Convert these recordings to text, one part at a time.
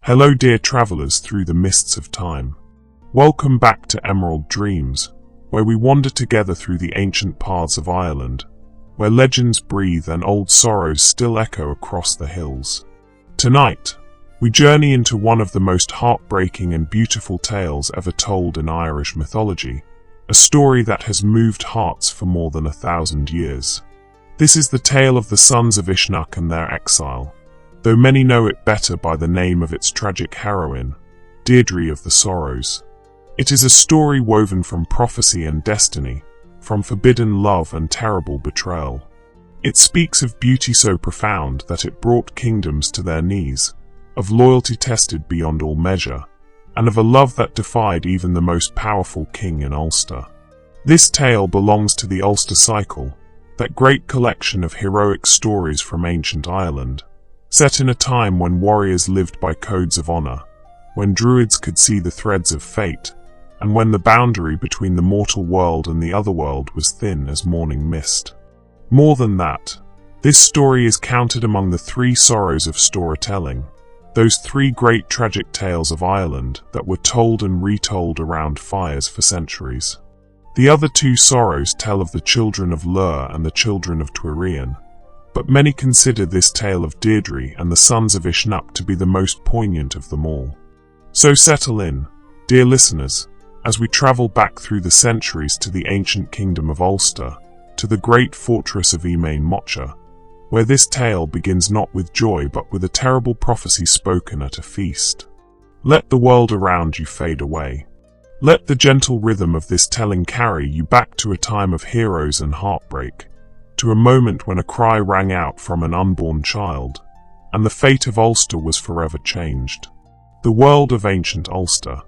Hello dear travellers through the mists of time. Welcome back to Emerald Dreams, where we wander together through the ancient paths of Ireland, where legends breathe and old sorrows still echo across the hills. Tonight, we journey into one of the most heartbreaking and beautiful tales ever told in Irish mythology, a story that has moved hearts for more than 1,000 years. This is the tale of the sons of Usnach and Their Exile, though many know it better by the name of its tragic heroine, Deirdre of the Sorrows. It is a story woven from prophecy and destiny, from forbidden love and terrible betrayal. It speaks of beauty so profound that it brought kingdoms to their knees, of loyalty tested beyond all measure, and of a love that defied even the most powerful king in Ulster. This tale belongs to the Ulster Cycle, that great collection of heroic stories from ancient Ireland, set in a time when warriors lived by codes of honor, when druids could see the threads of fate, and when the boundary between the mortal world and the other world was thin as morning mist. More than that, this story is counted among the three sorrows of storytelling, those three great tragic tales of Ireland that were told and retold around fires for centuries. The other two sorrows tell of the children of Lur and the children of Twirian, but many consider this tale of Deirdre and the sons of Usnach to be the most poignant of them all. So settle in, dear listeners, as we travel back through the centuries to the ancient kingdom of Ulster, to the great fortress of Emain Macha, where this tale begins not with joy but with a terrible prophecy spoken at a feast. Let the world around you fade away. Let the gentle rhythm of this telling carry you back to a time of heroes and heartbreak, to a moment when a cry rang out from an unborn child, and the fate of Ulster was forever changed. The world of ancient Ulster.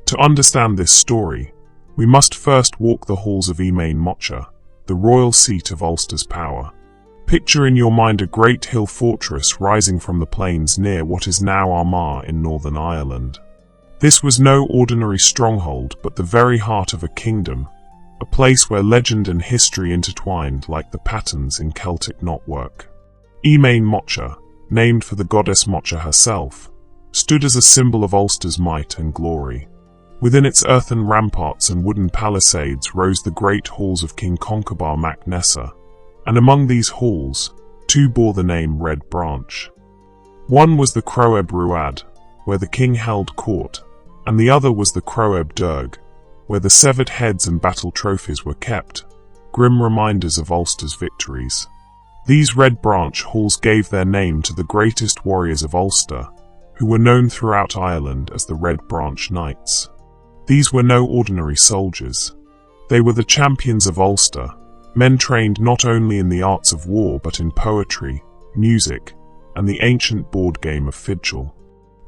To understand this story, we must first walk the halls of Emain Macha, the royal seat of Ulster's power. Picture in your mind a great hill fortress rising from the plains near what is now Armagh in Northern Ireland. This was no ordinary stronghold but the very heart of a kingdom, a place where legend and history intertwined like the patterns in Celtic knotwork. Emain Macha, named for the goddess Macha herself, stood as a symbol of Ulster's might and glory. Within its earthen ramparts and wooden palisades rose the great halls of King Conchobar mac Nessa, and among these halls, two bore the name Red Branch. One was the Croeb Ruad, where the king held court, and the other was the Croeb Derg, where the severed heads and battle trophies were kept, grim reminders of Ulster's victories. These Red Branch halls gave their name to the greatest warriors of Ulster, who were known throughout Ireland as the Red Branch Knights. These were no ordinary soldiers. They were the champions of Ulster, men trained not only in the arts of war but in poetry, music, and the ancient board game of Fidgel.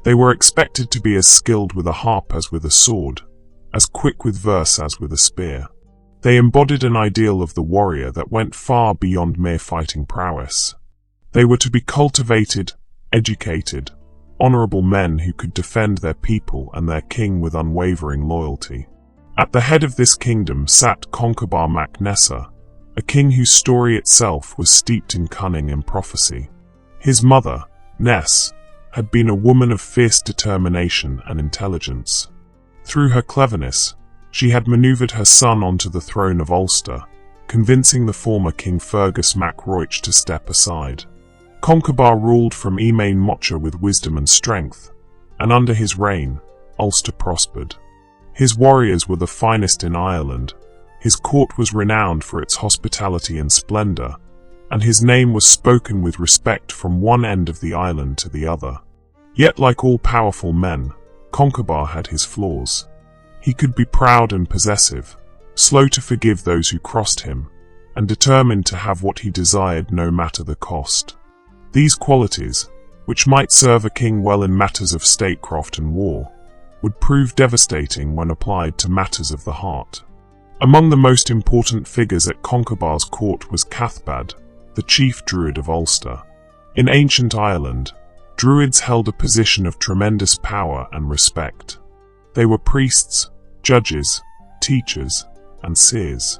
They were expected to be as skilled with a harp as with a sword, as quick with verse as with a spear. They embodied an ideal of the warrior that went far beyond mere fighting prowess. They were to be cultivated, educated, honorable men who could defend their people and their king with unwavering loyalty. At the head of this kingdom sat Conchobar mac Nessa, a king whose story itself was steeped in cunning and prophecy. His mother, Nessa, had been a woman of fierce determination and intelligence. Through her cleverness, she had maneuvered her son onto the throne of Ulster, convincing the former King Fergus mac Róich to step aside. Conchobar ruled from Emain Macha with wisdom and strength, and under his reign, Ulster prospered. His warriors were the finest in Ireland, his court was renowned for its hospitality and splendor, and his name was spoken with respect from one end of the island to the other. Yet like all powerful men, Conchobar had his flaws. He could be proud and possessive, slow to forgive those who crossed him, and determined to have what he desired no matter the cost. These qualities, which might serve a king well in matters of statecraft and war, would prove devastating when applied to matters of the heart. Among the most important figures at Conchobar's court was Cathbad, the chief druid of Ulster. In ancient Ireland, druids held a position of tremendous power and respect. They were priests, judges, teachers, and seers.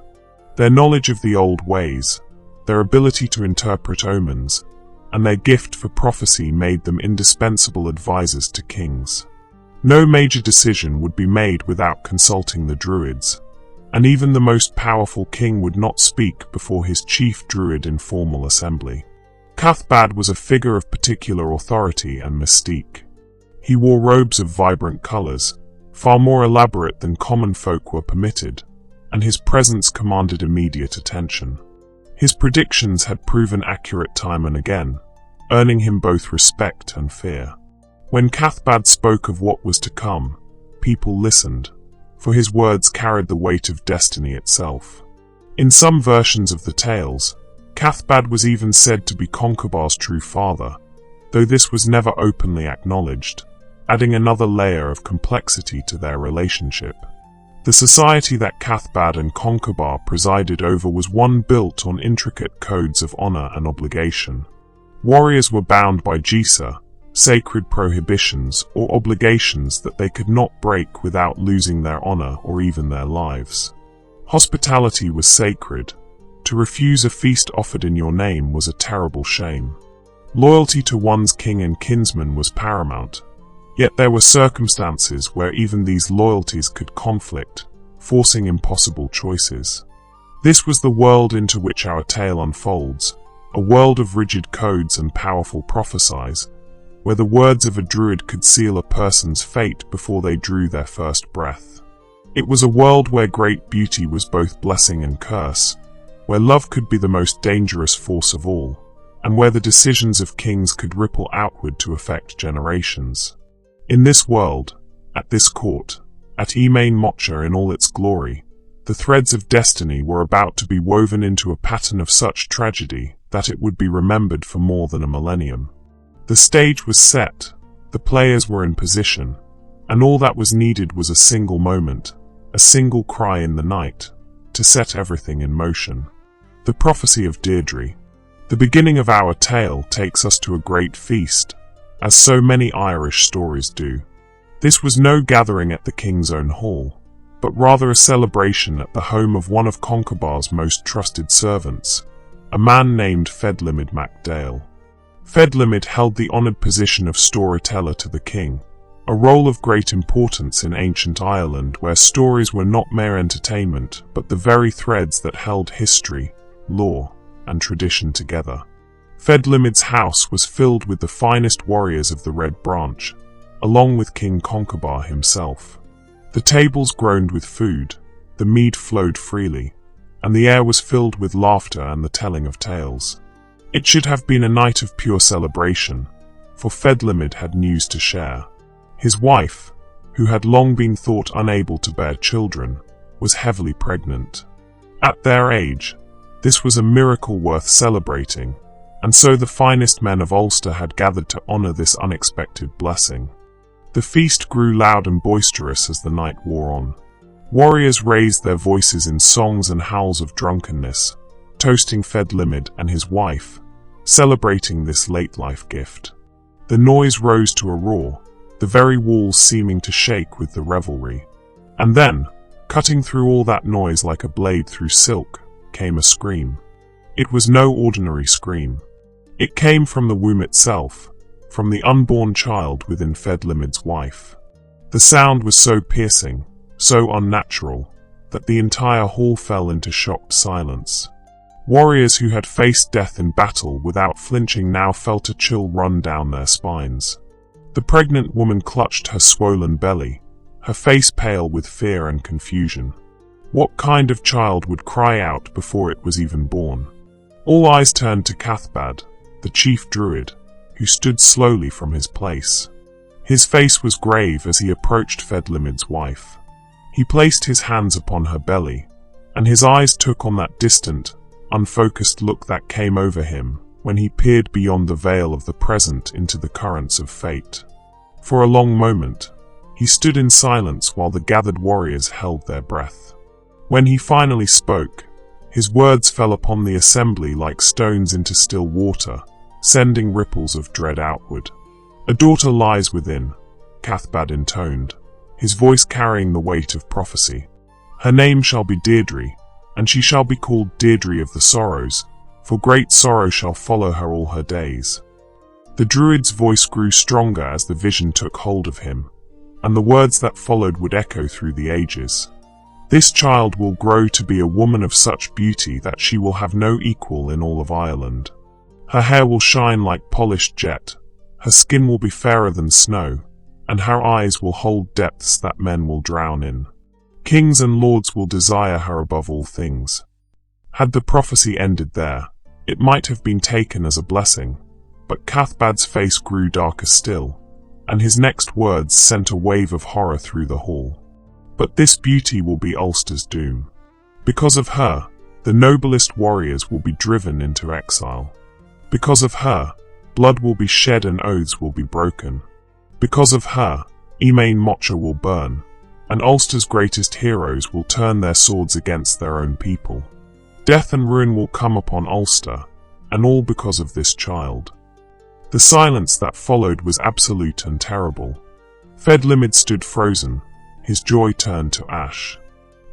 Their knowledge of the old ways, their ability to interpret omens, and their gift for prophecy made them indispensable advisors to kings. No major decision would be made without consulting the Druids, and even the most powerful king would not speak before his chief Druid in formal assembly. Cathbad was a figure of particular authority and mystique. He wore robes of vibrant colours, far more elaborate than common folk were permitted, and his presence commanded immediate attention. His predictions had proven accurate time and again, earning him both respect and fear. When Cathbad spoke of what was to come, people listened, for his words carried the weight of destiny itself. In some versions of the tales, Cathbad was even said to be Conchobar's true father, though this was never openly acknowledged, adding another layer of complexity to their relationship. The society that Cathbad and Conchobar presided over was one built on intricate codes of honor and obligation. Warriors were bound by Gisa, sacred prohibitions or obligations that they could not break without losing their honor or even their lives. Hospitality was sacred. To refuse a feast offered in your name was a terrible shame. Loyalty to one's king and kinsman was paramount. Yet there were circumstances where even these loyalties could conflict, forcing impossible choices. This was the world into which our tale unfolds, a world of rigid codes and powerful prophecies, where the words of a druid could seal a person's fate before they drew their first breath. It was a world where great beauty was both blessing and curse, where love could be the most dangerous force of all, and where the decisions of kings could ripple outward to affect generations. In this world, at this court, at Emain Macha in all its glory, the threads of destiny were about to be woven into a pattern of such tragedy that it would be remembered for more than a millennium. The stage was set, the players were in position, and all that was needed was a single moment, a single cry in the night, to set everything in motion. The prophecy of Deirdre. The beginning of our tale takes us to a great feast, as so many Irish stories do. This was no gathering at the king's own hall, but rather a celebration at the home of one of Conchobar's most trusted servants, a man named Fedlimid Mac Dale. Fedlimid held the honoured position of storyteller to the king, a role of great importance in ancient Ireland where stories were not mere entertainment but the very threads that held history, law, and tradition together. Fedlimid's house was filled with the finest warriors of the Red Branch, along with King Conchobar himself. The tables groaned with food, the mead flowed freely, and the air was filled with laughter and the telling of tales. It should have been a night of pure celebration, for Fedlimid had news to share. His wife, who had long been thought unable to bear children, was heavily pregnant. At their age, this was a miracle worth celebrating, and so the finest men of Ulster had gathered to honour this unexpected blessing. The feast grew loud and boisterous as the night wore on. Warriors raised their voices in songs and howls of drunkenness, toasting Fedlimid and his wife, celebrating this late-life gift. The noise rose to a roar, the very walls seeming to shake with the revelry. And then, cutting through all that noise like a blade through silk, came a scream. It was no ordinary scream. It came from the womb itself, from the unborn child within Fedlimid's wife. The sound was so piercing, so unnatural, that the entire hall fell into shocked silence. Warriors who had faced death in battle without flinching now felt a chill run down their spines. The pregnant woman clutched her swollen belly, her face pale with fear and confusion. What kind of child would cry out before it was even born? All eyes turned to Cathbad, the chief druid, who stood slowly from his place. His face was grave as he approached Fedlimid's wife. He placed his hands upon her belly, and his eyes took on that distant, unfocused look that came over him when he peered beyond the veil of the present into the currents of fate. For a long moment, he stood in silence while the gathered warriors held their breath. When he finally spoke, his words fell upon the assembly like stones into still water, sending ripples of dread outward. "A daughter lies within," Cathbad intoned, his voice carrying the weight of prophecy. "Her name shall be Deirdre, and she shall be called Deirdre of the Sorrows, for great sorrow shall follow her all her days." The druid's voice grew stronger as the vision took hold of him, and the words that followed would echo through the ages. This child will grow to be a woman of such beauty that she will have no equal in all of Ireland. Her hair will shine like polished jet, her skin will be fairer than snow, and her eyes will hold depths that men will drown in. Kings and lords will desire her above all things. Had the prophecy ended there, it might have been taken as a blessing, but Cathbad's face grew darker still, and his next words sent a wave of horror through the hall. But this beauty will be Ulster's doom. Because of her, the noblest warriors will be driven into exile. Because of her, blood will be shed and oaths will be broken. Because of her, Emain Macha will burn, and Ulster's greatest heroes will turn their swords against their own people. Death and ruin will come upon Ulster, and all because of this child. The silence that followed was absolute and terrible. Fedlimid stood frozen, his joy turned to ash.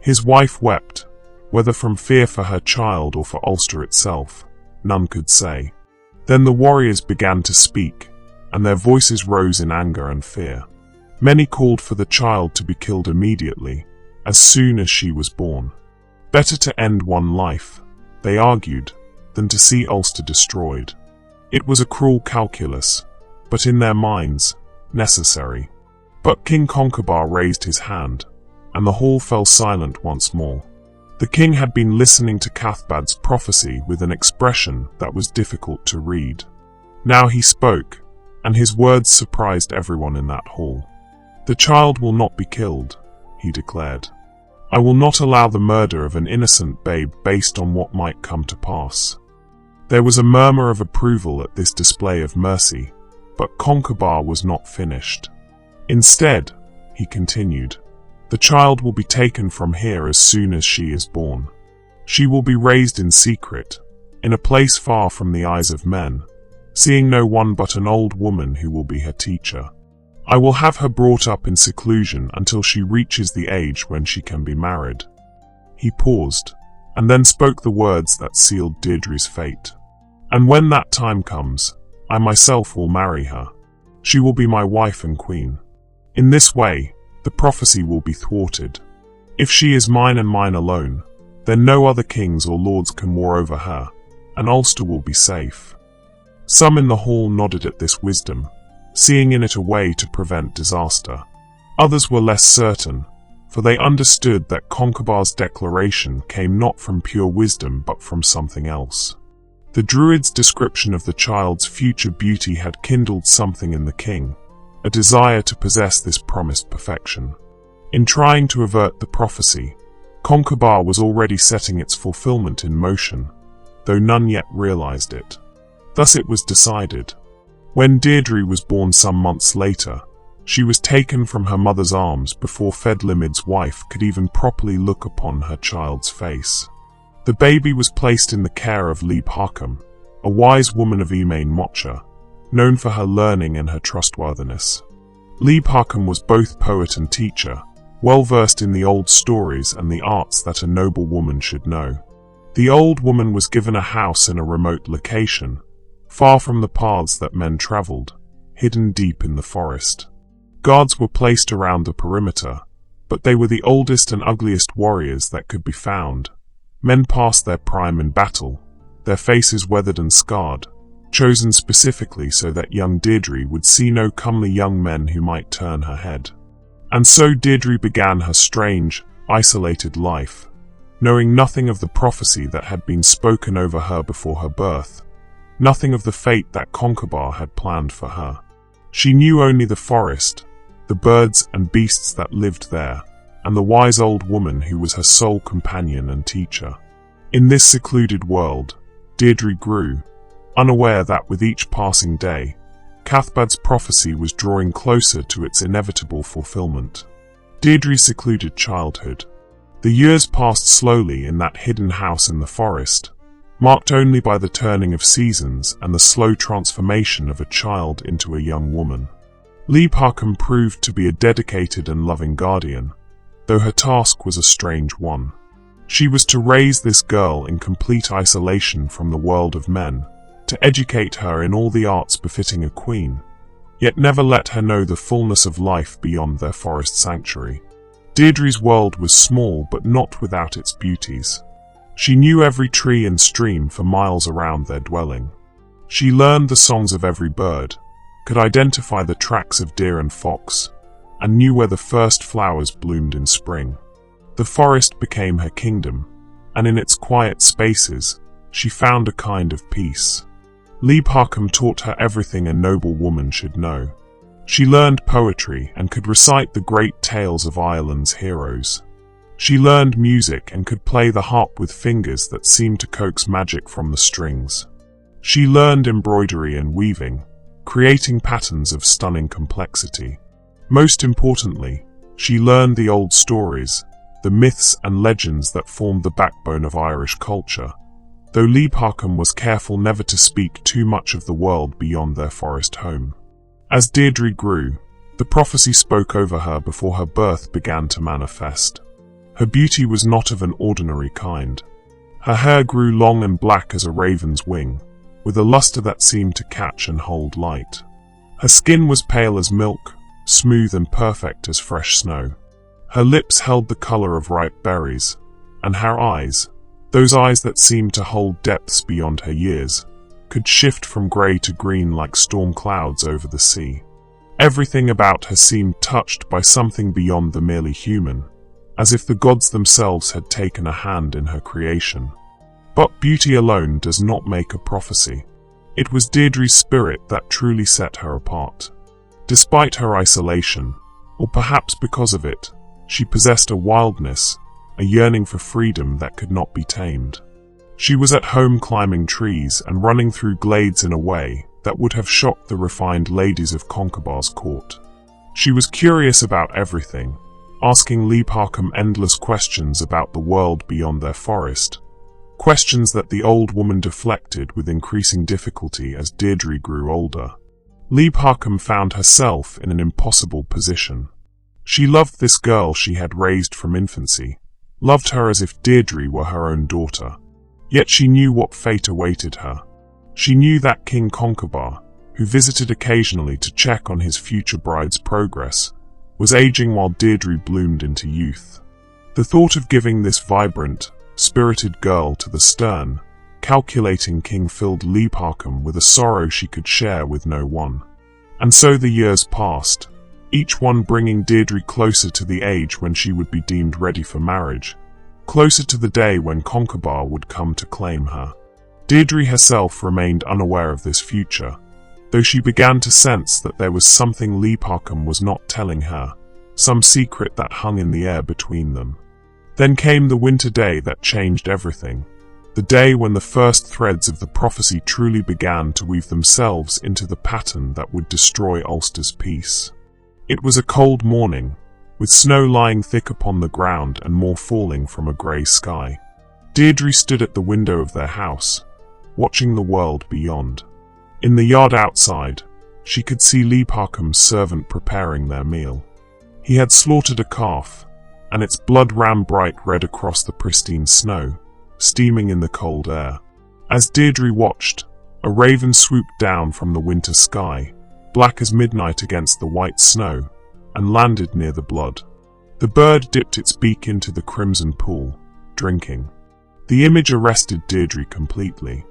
His wife wept, whether from fear for her child or for Ulster itself, none could say. Then the warriors began to speak, and their voices rose in anger and fear. Many called for the child to be killed immediately, as soon as she was born. Better to end one life, they argued, than to see Ulster destroyed. It was a cruel calculus, but in their minds, necessary. But King Conchobar raised his hand, and the hall fell silent once more. The king had been listening to Cathbad's prophecy with an expression that was difficult to read. Now he spoke, and his words surprised everyone in that hall. "The child will not be killed," he declared. "I will not allow the murder of an innocent babe based on what might come to pass." There was a murmur of approval at this display of mercy, but Conchobar was not finished. "Instead," he continued, "the child will be taken from here as soon as she is born. She will be raised in secret, in a place far from the eyes of men, seeing no one but an old woman who will be her teacher. I will have her brought up in seclusion until she reaches the age when she can be married." He paused, and then spoke the words that sealed Deirdre's fate. "And when that time comes, I myself will marry her. She will be my wife and queen. In this way, the prophecy will be thwarted. If she is mine and mine alone, then no other kings or lords can war over her, and Ulster will be safe." Some in the hall nodded at this wisdom, seeing in it a way to prevent disaster. Others were less certain, for they understood that Conchobar's declaration came not from pure wisdom but from something else. The druid's description of the child's future beauty had kindled something in the king, a desire to possess this promised perfection. In trying to avert the prophecy, Conchobar was already setting its fulfillment in motion, though none yet realized it. Thus it was decided. When Deirdre was born some months later, she was taken from her mother's arms before Fedlimid's wife could even properly look upon her child's face. The baby was placed in the care of Líb Hácum, a wise woman of Emain Macha, known for her learning and her trustworthiness. Líb Hácum was both poet and teacher, well versed in the old stories and the arts that a noble woman should know. The old woman was given a house in a remote location, far from the paths that men traveled, hidden deep in the forest. Guards were placed around the perimeter, but they were the oldest and ugliest warriors that could be found. Men past their prime in battle, their faces weathered and scarred, chosen specifically so that young Deirdre would see no comely young men who might turn her head. And so Deirdre began her strange, isolated life, knowing nothing of the prophecy that had been spoken over her before her birth, nothing of the fate that Conchobar had planned for her. She knew only the forest, the birds and beasts that lived there, and the wise old woman who was her sole companion and teacher. In this secluded world, Deirdre grew, unaware that with each passing day, Cathbad's prophecy was drawing closer to its inevitable fulfillment. Deirdre's secluded childhood. The years passed slowly in that hidden house in the forest, marked only by the turning of seasons and the slow transformation of a child into a young woman. Líb Hácum proved to be a dedicated and loving guardian, though her task was a strange one. She was to raise this girl in complete isolation from the world of men, to educate her in all the arts befitting a queen, yet never let her know the fullness of life beyond their forest sanctuary. Deirdre's world was small but not without its beauties. She knew every tree and stream for miles around their dwelling. She learned the songs of every bird, could identify the tracks of deer and fox, and knew where the first flowers bloomed in spring. The forest became her kingdom, and in its quiet spaces, she found a kind of peace. Leibhacum taught her everything a noble woman should know. She learned poetry and could recite the great tales of Ireland's heroes. She learned music and could play the harp with fingers that seemed to coax magic from the strings. She learned embroidery and weaving, creating patterns of stunning complexity. Most importantly, she learned the old stories, the myths and legends that formed the backbone of Irish culture, though Leibhacum was careful never to speak too much of the world beyond their forest home. As Deirdre grew, the prophecy spoke over her before her birth began to manifest. Her beauty was not of an ordinary kind. Her hair grew long and black as a raven's wing, with a luster that seemed to catch and hold light. Her skin was pale as milk, smooth and perfect as fresh snow. Her lips held the color of ripe berries, and her eyes, those eyes that seemed to hold depths beyond her years, could shift from grey to green like storm clouds over the sea. Everything about her seemed touched by something beyond the merely human, as if the gods themselves had taken a hand in her creation. But beauty alone does not make a prophecy. It was Deirdre's spirit that truly set her apart. Despite her isolation, or perhaps because of it, she possessed a wildness, a yearning for freedom that could not be tamed. She was at home climbing trees and running through glades in a way that would have shocked the refined ladies of Conchobar's court. She was curious about everything, asking Leibhacum endless questions about the world beyond their forest, questions that the old woman deflected with increasing difficulty as Deirdre grew older. Leibhacum found herself in an impossible position. She loved this girl she had raised from infancy, loved her as if Deirdre were her own daughter. Yet she knew what fate awaited her. She knew that King Conchobar, who visited occasionally to check on his future bride's progress, was aging while Deirdre bloomed into youth. The thought of giving this vibrant, spirited girl to the stern, calculating king filled Leibhacum with a sorrow she could share with no one. And so the years passed, each one bringing Deirdre closer to the age when she would be deemed ready for marriage, closer to the day when Conchobar would come to claim her. Deirdre herself remained unaware of this future, though she began to sense that there was something Leibhacum was not telling her, some secret that hung in the air between them. Then came the winter day that changed everything, the day when the first threads of the prophecy truly began to weave themselves into the pattern that would destroy Ulster's peace. It was a cold morning, with snow lying thick upon the ground and more falling from a grey sky. Deirdre stood at the window of their house, watching the world beyond. In the yard outside, she could see Leibhacum's servant preparing their meal. He had slaughtered a calf, and its blood ran bright red across the pristine snow, steaming in the cold air. As Deirdre watched, a raven swooped down from the winter sky, black as midnight against the white snow, and landed near the blood. The bird dipped its beak into the crimson pool, drinking. The image arrested Deirdre completely.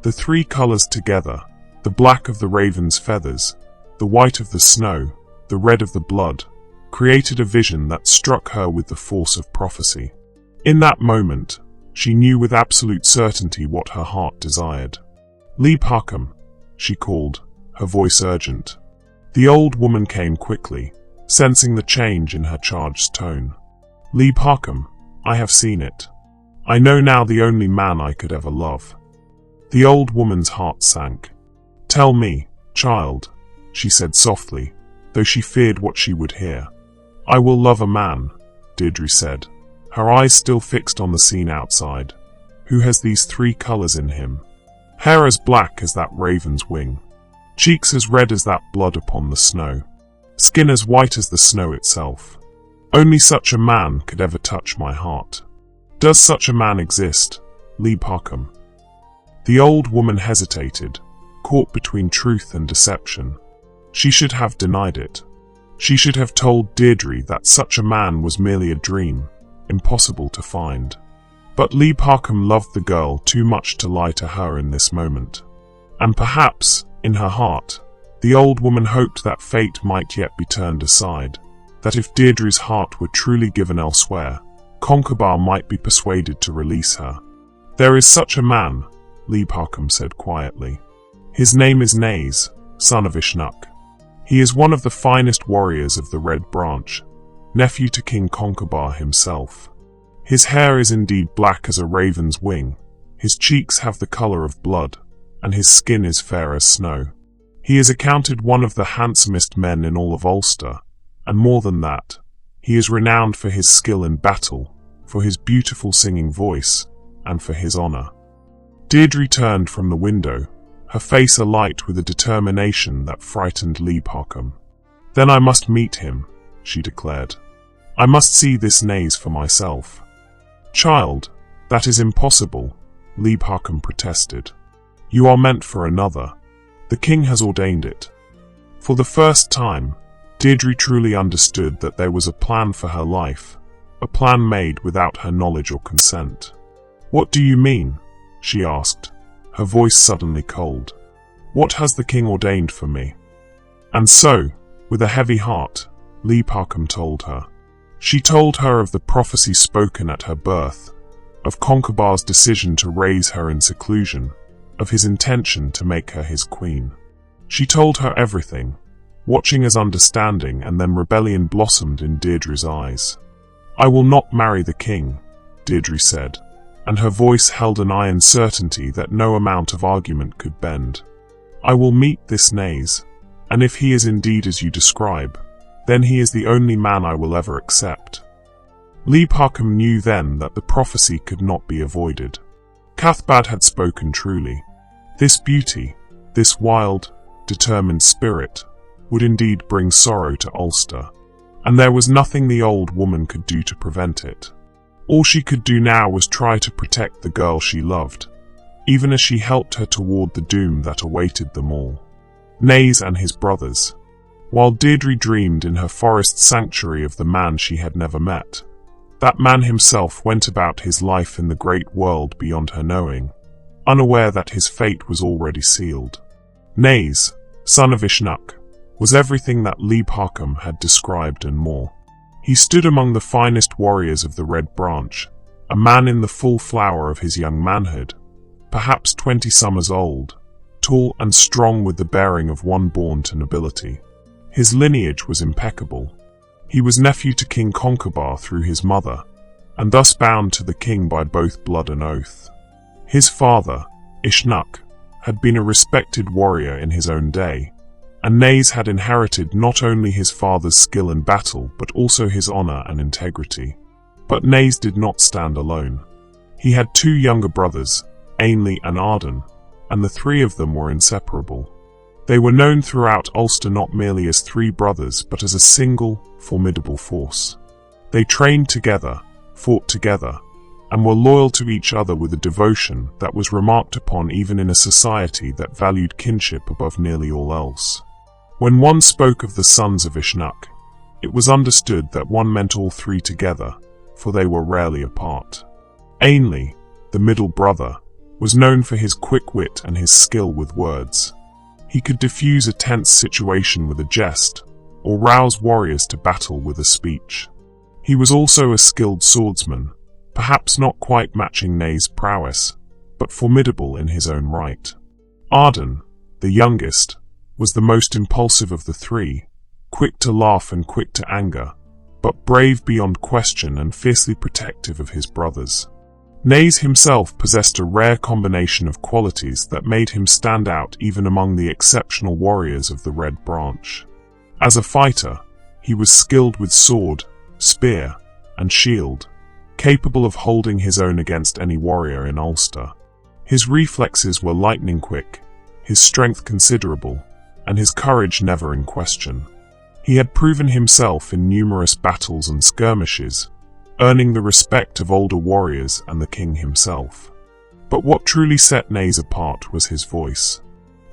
The three colors together, the black of the raven's feathers, the white of the snow, the red of the blood, created a vision that struck her with the force of prophecy. In that moment, she knew with absolute certainty what her heart desired. Leibhacum, she called, her voice urgent. The old woman came quickly, sensing the change in her charged tone. Leibhacum, I have seen it. I know now the only man I could ever love. The old woman's heart sank. Tell me, child, she said softly, though she feared what she would hear. I will love a man, Deirdre said, her eyes still fixed on the scene outside. Who has these three colors in him? Hair as black as that raven's wing. Cheeks as red as that blood upon the snow. Skin as white as the snow itself. Only such a man could ever touch my heart. Does such a man exist, Leibhacum? The old woman hesitated, caught between truth and deception. She should have denied it. She should have told Deirdre that such a man was merely a dream, impossible to find. But Leibhacum loved the girl too much to lie to her in this moment. And perhaps, in her heart, the old woman hoped that fate might yet be turned aside, that if Deirdre's heart were truly given elsewhere, Conchobar might be persuaded to release her. "There is such a man," Leibhacum said quietly. "His name is Naoise, son of Usnach. He is one of the finest warriors of the Red Branch, nephew to King Conchobar himself. His hair is indeed black as a raven's wing, his cheeks have the color of blood, and his skin is fair as snow. He is accounted one of the handsomest men in all of Ulster, and more than that, he is renowned for his skill in battle, for his beautiful singing voice, and for his honor." Deirdre turned from the window, her face alight with a determination that frightened Leibhacum. "Then I must meet him," she declared. "I must see this Naoise for myself." "Child, that is impossible," Leibhacum protested. "You are meant for another. The king has ordained it." For the first time, Deirdre truly understood that there was a plan for her life, a plan made without her knowledge or consent. "What do you mean?" she asked, her voice suddenly cold. "What has the king ordained for me?" And so, with a heavy heart, Leibhacum told her. She told her of the prophecy spoken at her birth, of Conchobar's decision to raise her in seclusion, of his intention to make her his queen. She told her everything, watching as understanding and then rebellion blossomed in Deirdre's eyes. "I will not marry the king," Deirdre said, and her voice held an iron certainty that no amount of argument could bend. "I will meet this Naoise, and if he is indeed as you describe, then he is the only man I will ever accept." Leibhacum knew then that the prophecy could not be avoided. Cathbad had spoken truly. This beauty, this wild, determined spirit, would indeed bring sorrow to Ulster, and there was nothing the old woman could do to prevent it. All she could do now was try to protect the girl she loved, even as she helped her toward the doom that awaited them all. Naoise and his brothers. While Deirdre dreamed in her forest sanctuary of the man she had never met, that man himself went about his life in the great world beyond her knowing, unaware that his fate was already sealed. Naoise, son of Usnach, was everything that Leibhacum had described and more. He stood among the finest warriors of the Red Branch, a man in the full flower of his young manhood, perhaps 20 summers old, tall and strong with the bearing of one born to nobility. His lineage was impeccable. He was nephew to King Conchobar through his mother, and thus bound to the king by both blood and oath. His father, Usnach, had been a respected warrior in his own day, and Naoise had inherited not only his father's skill in battle but also his honor and integrity. But Naoise did not stand alone. He had 2 younger brothers, Ainley and Arden, and the 3 of them were inseparable. They were known throughout Ulster not merely as 3 brothers but as a single, formidable force. They trained together, fought together, and were loyal to each other with a devotion that was remarked upon even in a society that valued kinship above nearly all else. When one spoke of the sons of Usnach, it was understood that one meant all 3 together, for they were rarely apart. Ainley, the middle brother, was known for his quick wit and his skill with words. He could diffuse a tense situation with a jest, or rouse warriors to battle with a speech. He was also a skilled swordsman, perhaps not quite matching Naoise's prowess, but formidable in his own right. Arden, the youngest, was the most impulsive of the 3, quick to laugh and quick to anger, but brave beyond question and fiercely protective of his brothers. Naoise himself possessed a rare combination of qualities that made him stand out even among the exceptional warriors of the Red Branch. As a fighter, he was skilled with sword, spear, and shield, capable of holding his own against any warrior in Ulster. His reflexes were lightning quick, his strength considerable, and his courage never in question. He had proven himself in numerous battles and skirmishes, earning the respect of older warriors and the king himself. But what truly set Naoise apart was his voice.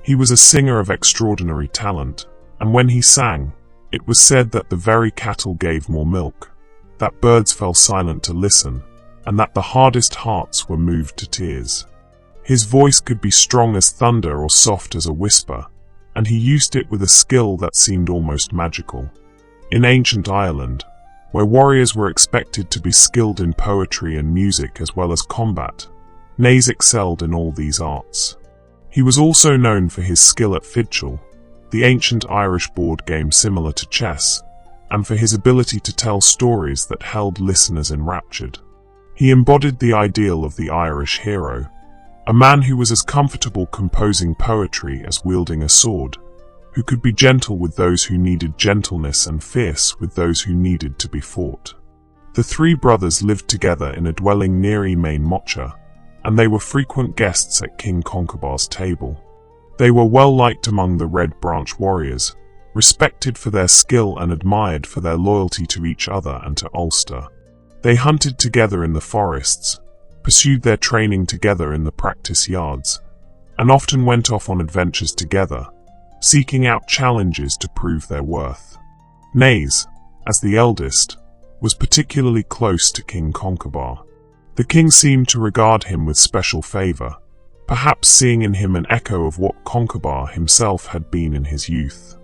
He was a singer of extraordinary talent, and when he sang, it was said that the very cattle gave more milk, that birds fell silent to listen, and that the hardest hearts were moved to tears. His voice could be strong as thunder or soft as a whisper, and he used it with a skill that seemed almost magical. In ancient Ireland, where warriors were expected to be skilled in poetry and music as well as combat, Naoise excelled in all these arts. He was also known for his skill at fidchel, the ancient Irish board game similar to chess, and for his ability to tell stories that held listeners enraptured. He embodied the ideal of the Irish hero, a man who was as comfortable composing poetry as wielding a sword, who could be gentle with those who needed gentleness and fierce with those who needed to be fought. The three brothers lived together in a dwelling near Emain Macha, and they were frequent guests at King Conchobar's table. They were well liked among the Red Branch warriors, respected for their skill and admired for their loyalty to each other and to Ulster. They hunted together in the forests, pursued their training together in the practice yards, and often went off on adventures together, seeking out challenges to prove their worth. Naoise, as the eldest, was particularly close to King Conchobar. The king seemed to regard him with special favour, perhaps seeing in him an echo of what Conchobar himself had been in his youth.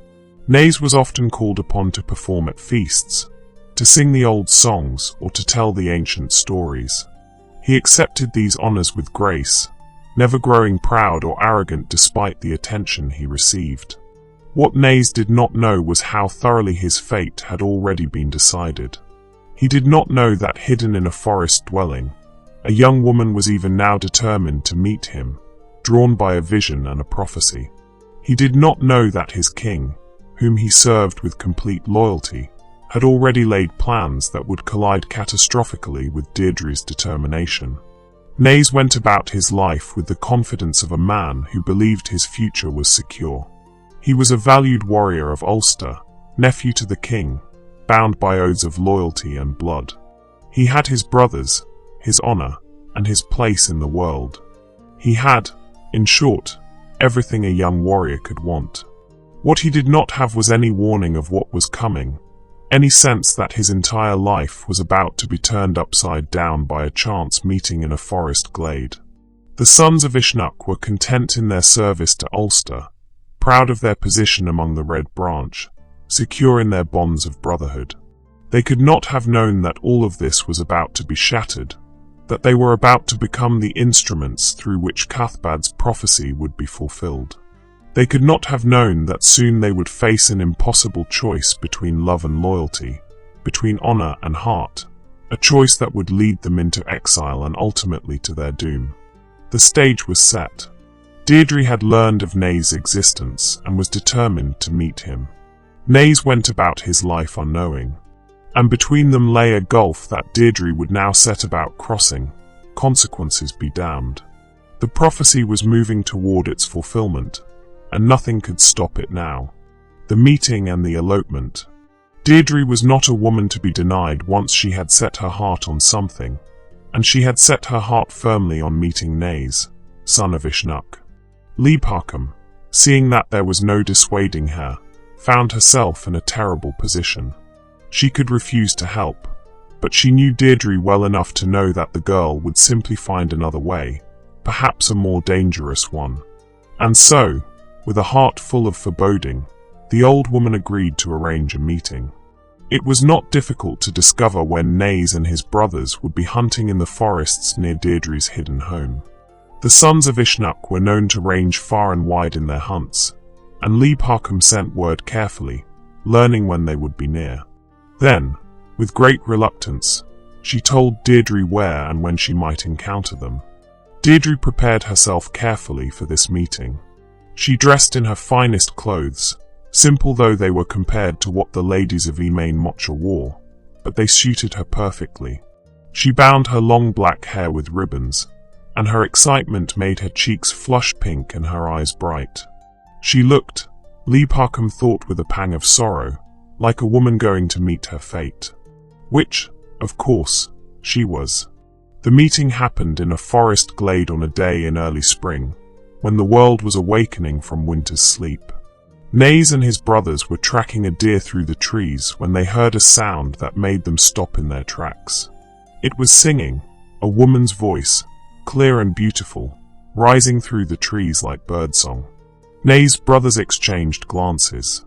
Naoise was often called upon to perform at feasts, to sing the old songs or to tell the ancient stories. He accepted these honours with grace, never growing proud or arrogant despite the attention he received. What Naoise did not know was how thoroughly his fate had already been decided. He did not know that hidden in a forest dwelling, a young woman was even now determined to meet him, drawn by a vision and a prophecy. He did not know that his king, whom he served with complete loyalty, had already laid plans that would collide catastrophically with Deirdre's determination. Naoise went about his life with the confidence of a man who believed his future was secure. He was a valued warrior of Ulster, nephew to the king, bound by oaths of loyalty and blood. He had his brothers, his honour, and his place in the world. He had, in short, everything a young warrior could want. What he did not have was any warning of what was coming, any sense that his entire life was about to be turned upside down by a chance meeting in a forest glade. The sons of Usnach were content in their service to Ulster, proud of their position among the Red Branch, secure in their bonds of brotherhood. They could not have known that all of this was about to be shattered, that they were about to become the instruments through which Cathbad's prophecy would be fulfilled. They could not have known that soon they would face an impossible choice between love and loyalty, between honour and heart, a choice that would lead them into exile and ultimately to their doom. The stage was set. Deirdre had learned of Naoise's existence and was determined to meet him. Naoise went about his life unknowing, and between them lay a gulf that Deirdre would now set about crossing, consequences be damned. The prophecy was moving toward its fulfillment, and nothing could stop it now. The meeting and the elopement. Deirdre was not a woman to be denied once she had set her heart on something, and she had set her heart firmly on meeting Naoise, son of Usnach. Leibhacum, seeing that there was no dissuading her, found herself in a terrible position. She could refuse to help, but she knew Deirdre well enough to know that the girl would simply find another way, perhaps a more dangerous one. And so, with a heart full of foreboding, the old woman agreed to arrange a meeting. It was not difficult to discover when Naoise and his brothers would be hunting in the forests near Deirdre's hidden home. The sons of Usnach were known to range far and wide in their hunts, and Leibhacum sent word carefully, learning when they would be near. Then, with great reluctance, she told Deirdre where and when she might encounter them. Deirdre prepared herself carefully for this meeting. She dressed in her finest clothes, simple though they were compared to what the ladies of Emain Macha wore, but they suited her perfectly. She bound her long black hair with ribbons, and her excitement made her cheeks flush pink and her eyes bright. She looked, Leibhacum thought with a pang of sorrow, like a woman going to meet her fate. Which, of course, she was. The meeting happened in a forest glade on a day in early spring, when the world was awakening from winter's sleep. Naoise and his brothers were tracking a deer through the trees when they heard a sound that made them stop in their tracks. It was singing, a woman's voice, clear and beautiful, rising through the trees like birdsong. Naoise's brothers exchanged glances.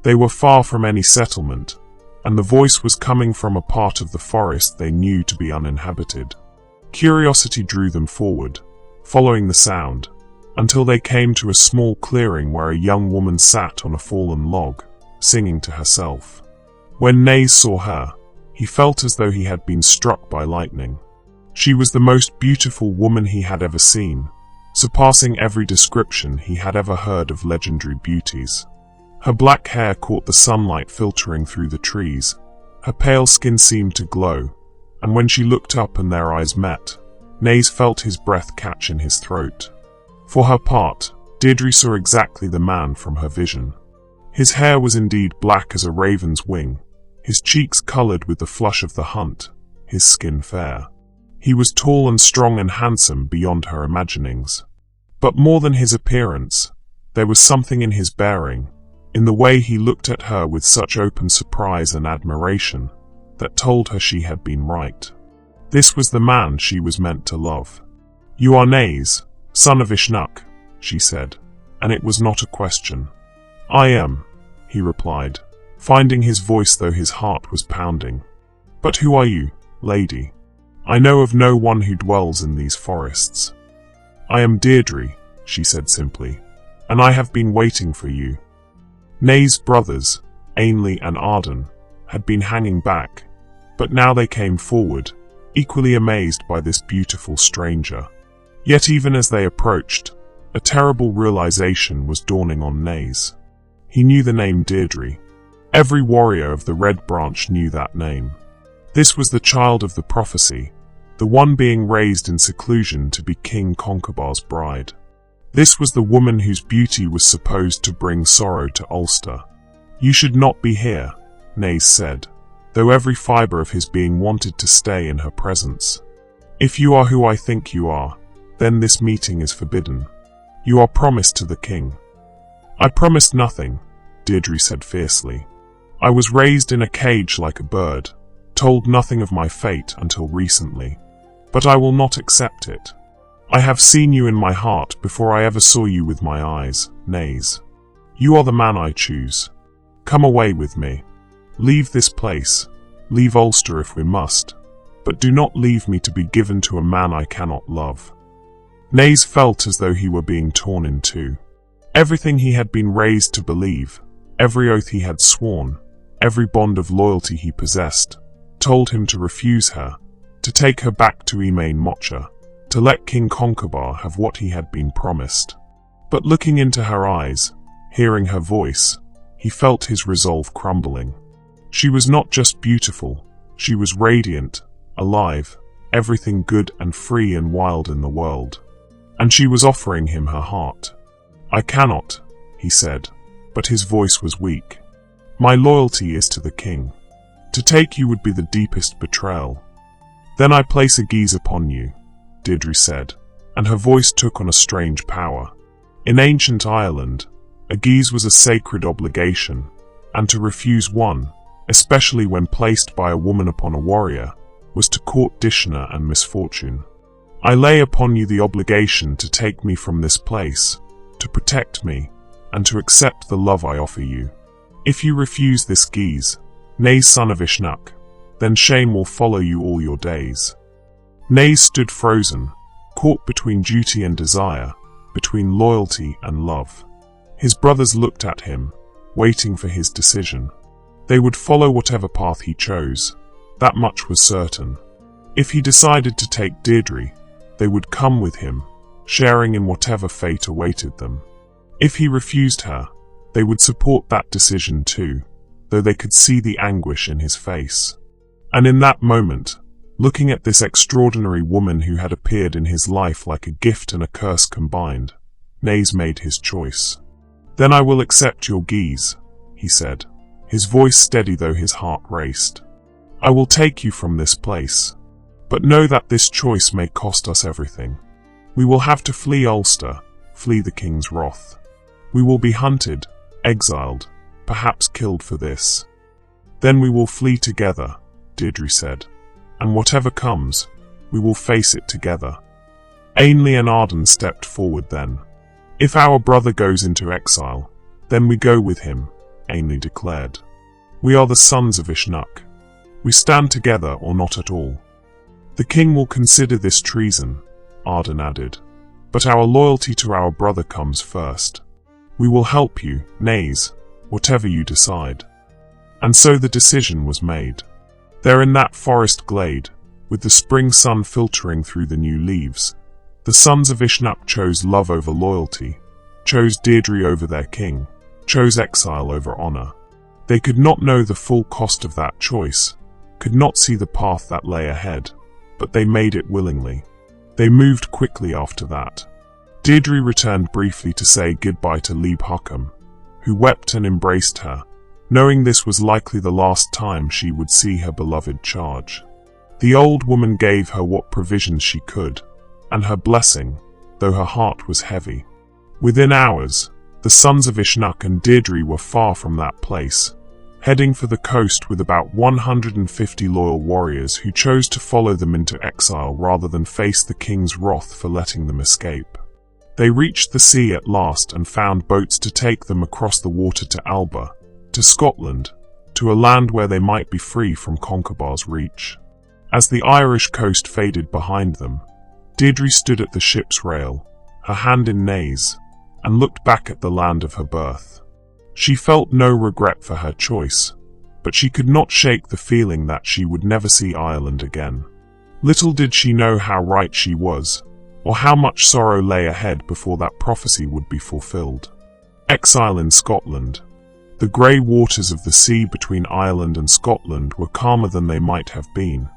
They were far from any settlement, and the voice was coming from a part of the forest they knew to be uninhabited. Curiosity drew them forward, following the sound, until they came to a small clearing where a young woman sat on a fallen log, singing to herself. When Naoise saw her, he felt as though he had been struck by lightning. She was the most beautiful woman he had ever seen, surpassing every description he had ever heard of legendary beauties. Her black hair caught the sunlight filtering through the trees, her pale skin seemed to glow, and when she looked up and their eyes met, Naoise felt his breath catch in his throat. For her part, Deirdre saw exactly the man from her vision. His hair was indeed black as a raven's wing, his cheeks coloured with the flush of the hunt, his skin fair. He was tall and strong and handsome beyond her imaginings. But more than his appearance, there was something in his bearing, in the way he looked at her with such open surprise and admiration, that told her she had been right. This was the man she was meant to love. "You are Naoise, son of Usnach," she said, and it was not a question. "I am," he replied, finding his voice though his heart was pounding. "But who are you, lady? I know of no one who dwells in these forests." "I am Deirdre," she said simply, "and I have been waiting for you." Naoise's brothers, Ainley and Arden, had been hanging back, but now they came forward, equally amazed by this beautiful stranger. Yet even as they approached, a terrible realization was dawning on Naoise. He knew the name Deirdre. Every warrior of the Red Branch knew that name. This was the child of the prophecy, the one being raised in seclusion to be King Conchobar's bride. This was the woman whose beauty was supposed to bring sorrow to Ulster. "You should not be here," Naoise said, though every fibre of his being wanted to stay in her presence. "If you are who I think you are, then this meeting is forbidden. You are promised to the king." "I promised nothing," Deirdre said fiercely. "I was raised in a cage like a bird, told nothing of my fate until recently. But I will not accept it. I have seen you in my heart before I ever saw you with my eyes, Naoise. You are the man I choose. Come away with me. Leave this place, leave Ulster if we must, but do not leave me to be given to a man I cannot love." Naoise felt as though he were being torn in two. Everything he had been raised to believe, every oath he had sworn, every bond of loyalty he possessed, told him to refuse her, to take her back to Emain Macha, to let King Conchobar have what he had been promised. But looking into her eyes, hearing her voice, he felt his resolve crumbling. She was not just beautiful, she was radiant, alive, everything good and free and wild in the world. And she was offering him her heart. "I cannot," he said, but his voice was weak. "My loyalty is to the king. To take you would be the deepest betrayal." "Then I place a gaze upon you," Deirdre said, and her voice took on a strange power. In ancient Ireland, a gaze was a sacred obligation, and to refuse one, especially when placed by a woman upon a warrior, was to court dishonor and misfortune. "I lay upon you the obligation to take me from this place, to protect me, and to accept the love I offer you. If you refuse this gaze, Naoise son of Usnach, then shame will follow you all your days." Naoise stood frozen, caught between duty and desire, between loyalty and love. His brothers looked at him, waiting for his decision. They would follow whatever path he chose, that much was certain. If he decided to take Deirdre, they would come with him, sharing in whatever fate awaited them. If he refused her, they would support that decision too, though they could see the anguish in his face. And in that moment, looking at this extraordinary woman who had appeared in his life like a gift and a curse combined, Naoise made his choice. "Then I will accept your gaze," he said, his voice steady though his heart raced. "I will take you from this place. But know that this choice may cost us everything. We will have to flee Ulster, flee the king's wrath. We will be hunted, exiled, perhaps killed for this. Then we will flee together, Deirdre said, and whatever comes, we will face it together. Ainley and Arden stepped forward then. If our brother goes into exile, then we go with him, Ainley declared. We are the sons of Usnach. We stand together or not at all. The king will consider this treason, Arden added, but our loyalty to our brother comes first. We will help you, Naoise, whatever you decide. And so the decision was made. There in that forest glade, with the spring sun filtering through the new leaves, the sons of Usnach chose love over loyalty, chose Deirdre over their king, chose exile over honor. They could not know the full cost of that choice, could not see the path that lay ahead, but they made it willingly. They moved quickly after that. Deirdre returned briefly to say goodbye to Lieb Huckham, who wept and embraced her, knowing this was likely the last time she would see her beloved charge. The old woman gave her what provisions she could, and her blessing, though her heart was heavy. Within hours, the sons of Usnach and Deirdre were far from that place, heading for the coast with about 150 loyal warriors who chose to follow them into exile rather than face the king's wrath for letting them escape. They reached the sea at last and found boats to take them across the water to Alba, to Scotland, to a land where they might be free from Conchobar's reach. As the Irish coast faded behind them, Deirdre stood at the ship's rail, her hand in Naoise, and looked back at the land of her birth. She felt no regret for her choice, but she could not shake the feeling that she would never see Ireland again. Little did she know how right she was, or how much sorrow lay ahead before that prophecy would be fulfilled. Exile in Scotland. The grey waters of the sea between Ireland and Scotland were calmer than they might have been,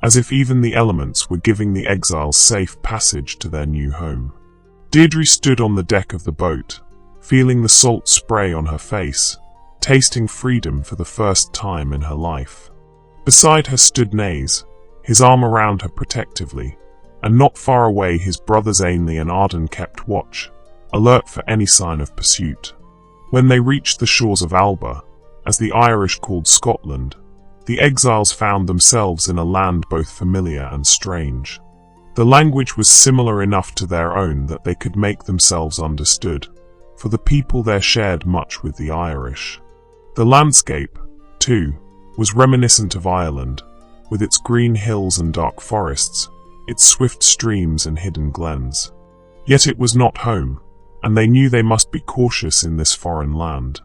as if even the elements were giving the exiles safe passage to their new home. Deirdre stood on the deck of the boat, feeling the salt spray on her face, tasting freedom for the first time in her life. Beside her stood Naoise, his arm around her protectively, and not far away his brothers Ainley and Arden kept watch, alert for any sign of pursuit. When they reached the shores of Alba, as the Irish called Scotland, the exiles found themselves in a land both familiar and strange. The language was similar enough to their own that they could make themselves understood, for the people there shared much with the Irish. The landscape, too, was reminiscent of Ireland, with its green hills and dark forests, its swift streams and hidden glens. Yet it was not home, and they knew they must be cautious in this foreign land.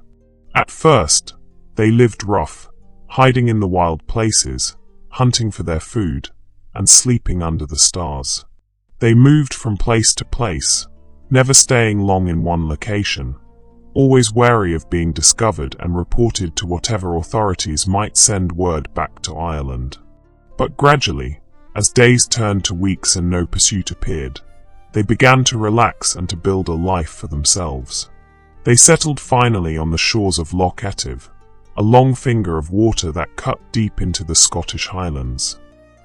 At first, they lived rough, hiding in the wild places, hunting for their food, and sleeping under the stars. They moved from place to place, never staying long in one location, always wary of being discovered and reported to whatever authorities might send word back to Ireland. But gradually, as days turned to weeks and no pursuit appeared, they began to relax and to build a life for themselves. They settled finally on the shores of Loch Etive, a long finger of water that cut deep into the Scottish Highlands.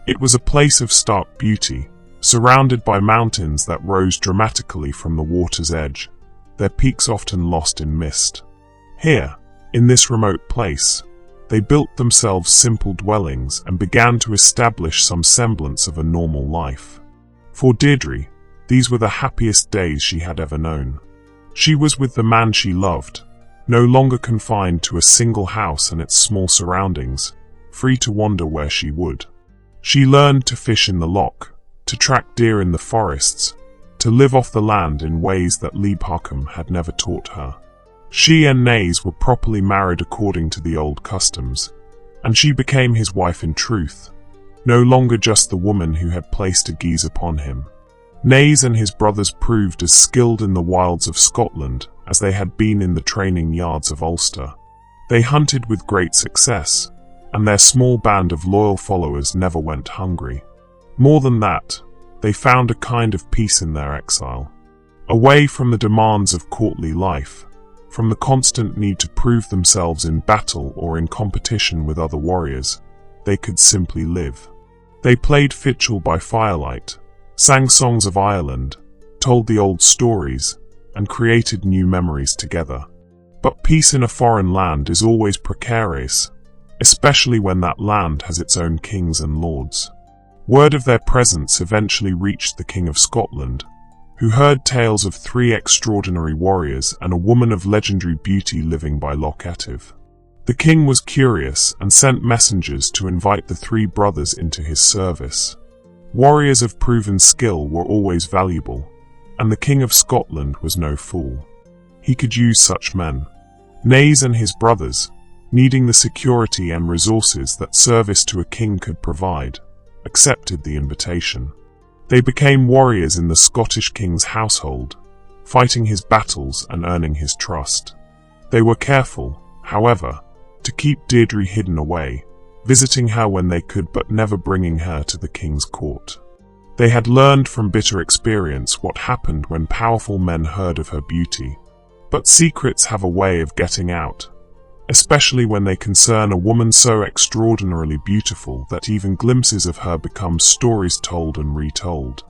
It was a place of stark beauty, surrounded by mountains that rose dramatically from the water's edge, their peaks often lost in mist. Here, in this remote place, they built themselves simple dwellings and began to establish some semblance of a normal life. For Deirdre, these were the happiest days she had ever known. She was with the man she loved, no longer confined to a single house and its small surroundings, free to wander where she would. She learned to fish in the loch, to track deer in the forests, to live off the land in ways that Lieb Huckham had never taught her. She and Naoise were properly married according to the old customs, and she became his wife in truth, no longer just the woman who had placed a guise upon him. Naoise and his brothers proved as skilled in the wilds of Scotland as they had been in the training yards of Ulster. They hunted with great success, and their small band of loyal followers never went hungry. More than that, they found a kind of peace in their exile. Away from the demands of courtly life, from the constant need to prove themselves in battle or in competition with other warriors, they could simply live. They played fiddle by firelight, sang songs of Ireland, told the old stories, and created new memories together. But peace in a foreign land is always precarious, especially when that land has its own kings and lords. Word of their presence eventually reached the King of Scotland, who heard tales of 3 extraordinary warriors and a woman of legendary beauty living by Loch Etive. The king was curious and sent messengers to invite the 3 brothers into his service. Warriors of proven skill were always valuable, and the King of Scotland was no fool. He could use such men. Naoise and his brothers, needing the security and resources that service to a king could provide, accepted the invitation. They became warriors in the Scottish king's household, fighting his battles and earning his trust. They were careful, however, to keep Deirdre hidden away, visiting her when they could but never bringing her to the king's court. They had learned from bitter experience what happened when powerful men heard of her beauty. But secrets have a way of getting out, especially when they concern a woman so extraordinarily beautiful that even glimpses of her become stories told and retold.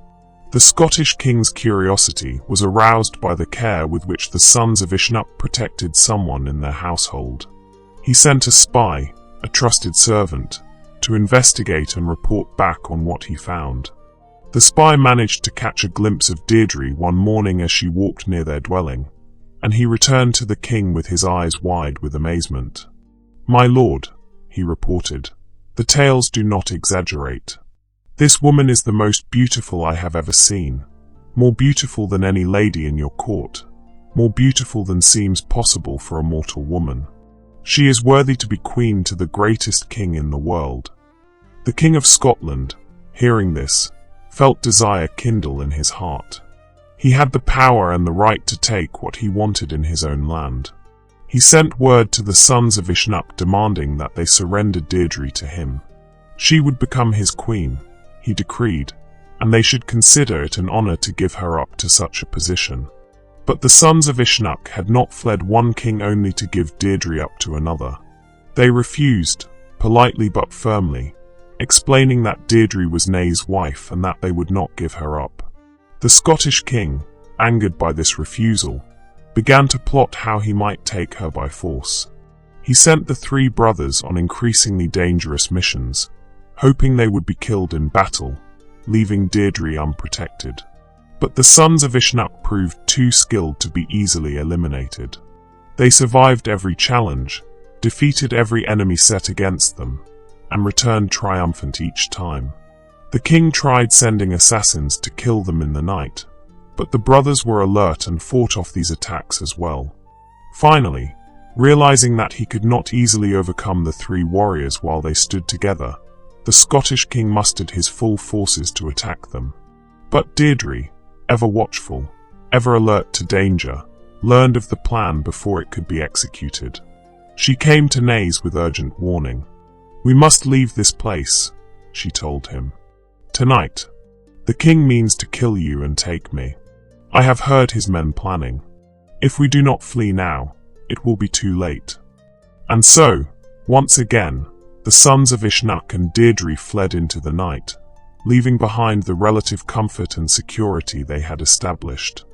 The Scottish king's curiosity was aroused by the care with which the sons of Usnach protected someone in their household. He sent a spy, a trusted servant, to investigate and report back on what he found. The spy managed to catch a glimpse of Deirdre one morning as she walked near their dwelling, and he returned to the king with his eyes wide with amazement. "My lord," he reported, "the tales do not exaggerate. This woman is the most beautiful I have ever seen, more beautiful than any lady in your court, more beautiful than seems possible for a mortal woman. She is worthy to be queen to the greatest king in the world." The King of Scotland, hearing this, felt desire kindle in his heart. He had the power and the right to take what he wanted in his own land. He sent word to the sons of Usnach demanding that they surrender Deirdre to him. She would become his queen, he decreed, and they should consider it an honor to give her up to such a position. But the sons of Usnach had not fled one king only to give Deirdre up to another. They refused, politely but firmly, explaining that Deirdre was Naoise's wife and that they would not give her up. The Scottish king, angered by this refusal, began to plot how he might take her by force. He sent the 3 brothers on increasingly dangerous missions, hoping they would be killed in battle, leaving Deirdre unprotected. But the sons of Usnach proved too skilled to be easily eliminated. They survived every challenge, defeated every enemy set against them, and returned triumphant each time. The king tried sending assassins to kill them in the night, but the brothers were alert and fought off these attacks as well. Finally, realizing that he could not easily overcome the 3 warriors while they stood together, the Scottish king mustered his full forces to attack them. But Deirdre, ever watchful, ever alert to danger, learned of the plan before it could be executed. She came to Naoise with urgent warning. "We must leave this place," she told him. "Tonight. The king means to kill you and take me. I have heard his men planning. If we do not flee now, it will be too late." And so, once again, the sons of Usnach and Deirdre fled into the night, leaving behind the relative comfort and security they had established.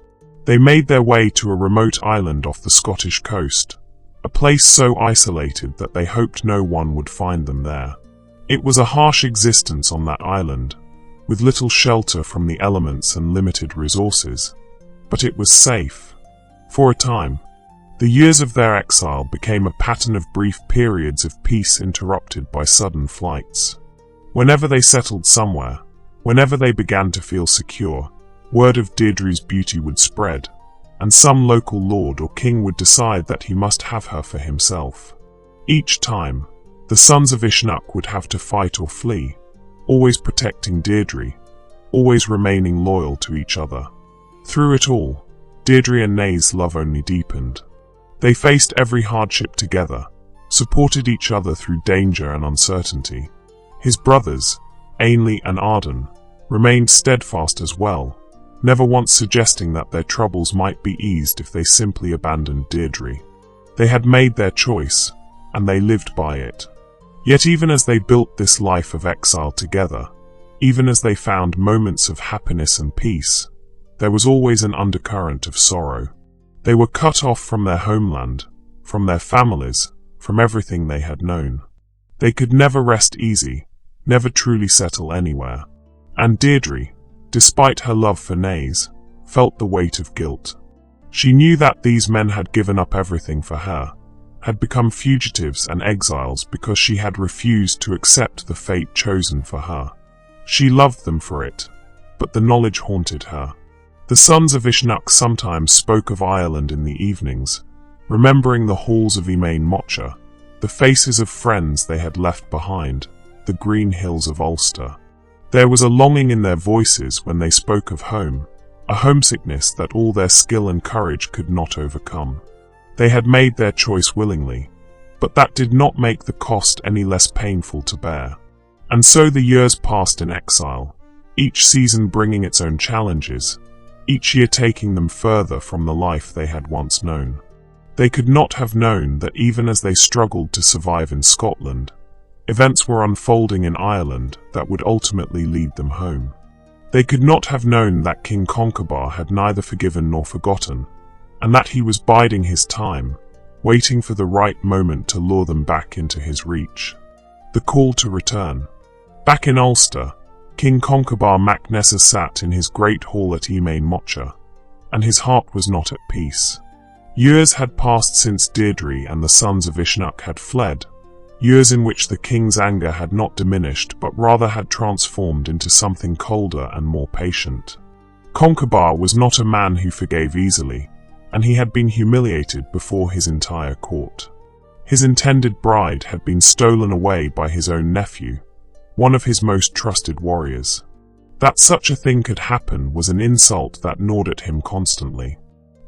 They made their way to a remote island off the Scottish coast, a place so isolated that they hoped no one would find them there. It was a harsh existence on that island, with little shelter from the elements and limited resources, but it was safe. For a time, the years of their exile became a pattern of brief periods of peace interrupted by sudden flights. Whenever they settled somewhere, whenever they began to feel secure, word of Deirdre's beauty would spread, and some local lord or king would decide that he must have her for himself. Each time, the sons of Usnach would have to fight or flee, always protecting Deirdre, always remaining loyal to each other. Through it all, Deirdre and Naoise's love only deepened. They faced every hardship together, supported each other through danger and uncertainty. His brothers, Ainley and Arden, remained steadfast as well, never once suggesting that their troubles might be eased if they simply abandoned Deirdre. They had made their choice, and they lived by it. Yet even as they built this life of exile together, even as they found moments of happiness and peace, there was always an undercurrent of sorrow. They were cut off from their homeland, from their families, from everything they had known. They could never rest easy, never truly settle anywhere. And Deirdre, despite her love for Naoise, felt the weight of guilt. She knew that these men had given up everything for her, had become fugitives and exiles because she had refused to accept the fate chosen for her. She loved them for it, but the knowledge haunted her. The sons of Usnach sometimes spoke of Ireland in the evenings, remembering the halls of Emain Macha, the faces of friends they had left behind, the green hills of Ulster. There was a longing in their voices when they spoke of home, a homesickness that all their skill and courage could not overcome. They had made their choice willingly, but that did not make the cost any less painful to bear. And so the years passed in exile, each season bringing its own challenges, each year taking them further from the life they had once known. They could not have known that even as they struggled to survive in Scotland, events were unfolding in Ireland that would ultimately lead them home. They could not have known that King Conchobar had neither forgiven nor forgotten, and that he was biding his time, waiting for the right moment to lure them back into his reach. The call to return. Back in Ulster, King Conchobar Mac Nessa sat in his great hall at Emain Macha, and his heart was not at peace. Years had passed since Deirdre and the sons of Usnach had fled, years in which the king's anger had not diminished but rather had transformed into something colder and more patient. Conchobar was not a man who forgave easily, and he had been humiliated before his entire court. His intended bride had been stolen away by his own nephew, one of his most trusted warriors. That such a thing could happen was an insult that gnawed at him constantly.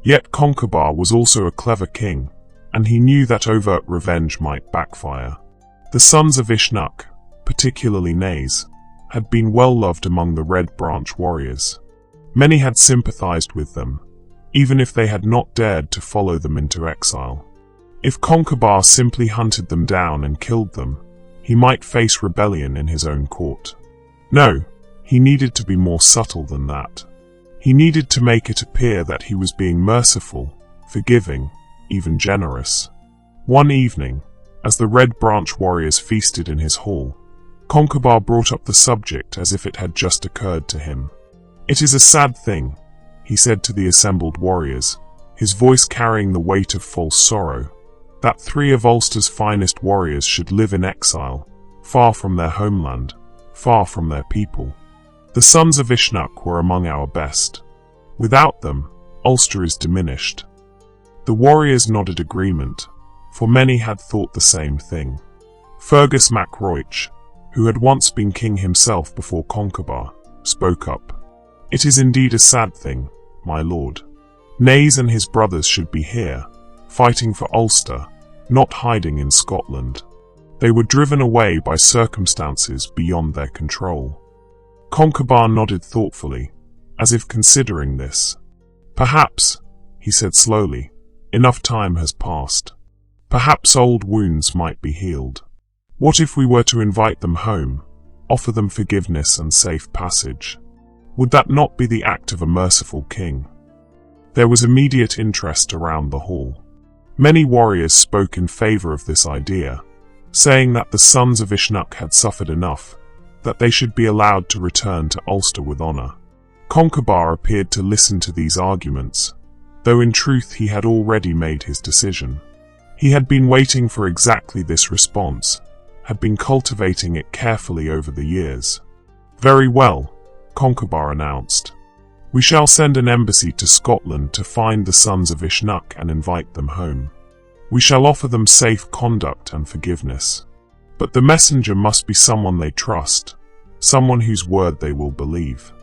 Yet Conchobar was also a clever king, and he knew that overt revenge might backfire. The sons of Usnach, particularly Naoise, had been well loved among the Red Branch warriors. Many had sympathized with them, even if they had not dared to follow them into exile. If Conchobar simply hunted them down and killed them, he might face rebellion in his own court. No, he needed to be more subtle than that. He needed to make it appear that he was being merciful, forgiving, even generous. One evening, as the Red Branch warriors feasted in his hall, Conchobar brought up the subject as if it had just occurred to him. "It is a sad thing," he said to the assembled warriors, his voice carrying the weight of false sorrow, "that 3 of Ulster's finest warriors should live in exile, far from their homeland, far from their people. The sons of Usnach were among our best. Without them, Ulster is diminished." The warriors nodded agreement, for many had thought the same thing. Fergus mac Róich, who had once been king himself before Conchobar, spoke up. "It is indeed a sad thing, my lord. Naoise and his brothers should be here, fighting for Ulster, not hiding in Scotland. They were driven away by circumstances beyond their control." Conchobar nodded thoughtfully, as if considering this. "Perhaps," he said slowly, "enough time has passed. Perhaps old wounds might be healed. What if we were to invite them home, offer them forgiveness and safe passage? Would that not be the act of a merciful king?" There was immediate interest around the hall. Many warriors spoke in favor of this idea, saying that the sons of Usnach had suffered enough, that they should be allowed to return to Ulster with honor. Conchobar appeared to listen to these arguments, though in truth he had already made his decision. He had been waiting for exactly this response, had been cultivating it carefully over the years. "Very well," Conchobar announced. "We shall send an embassy to Scotland to find the sons of Usnach and invite them home. We shall offer them safe conduct and forgiveness. But the messenger must be someone they trust, someone whose word they will believe.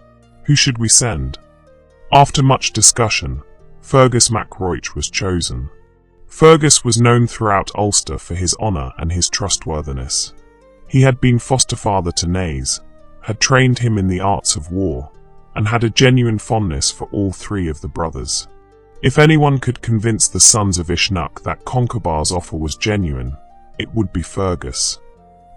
Who should we send?" After much discussion, Fergus mac Róich was chosen. Fergus was known throughout Ulster for his honor and his trustworthiness. He had been foster father to Naoise, had trained him in the arts of war, and had a genuine fondness for all 3 of the brothers. If anyone could convince the sons of Usnach that Conchobar's offer was genuine, it would be Fergus.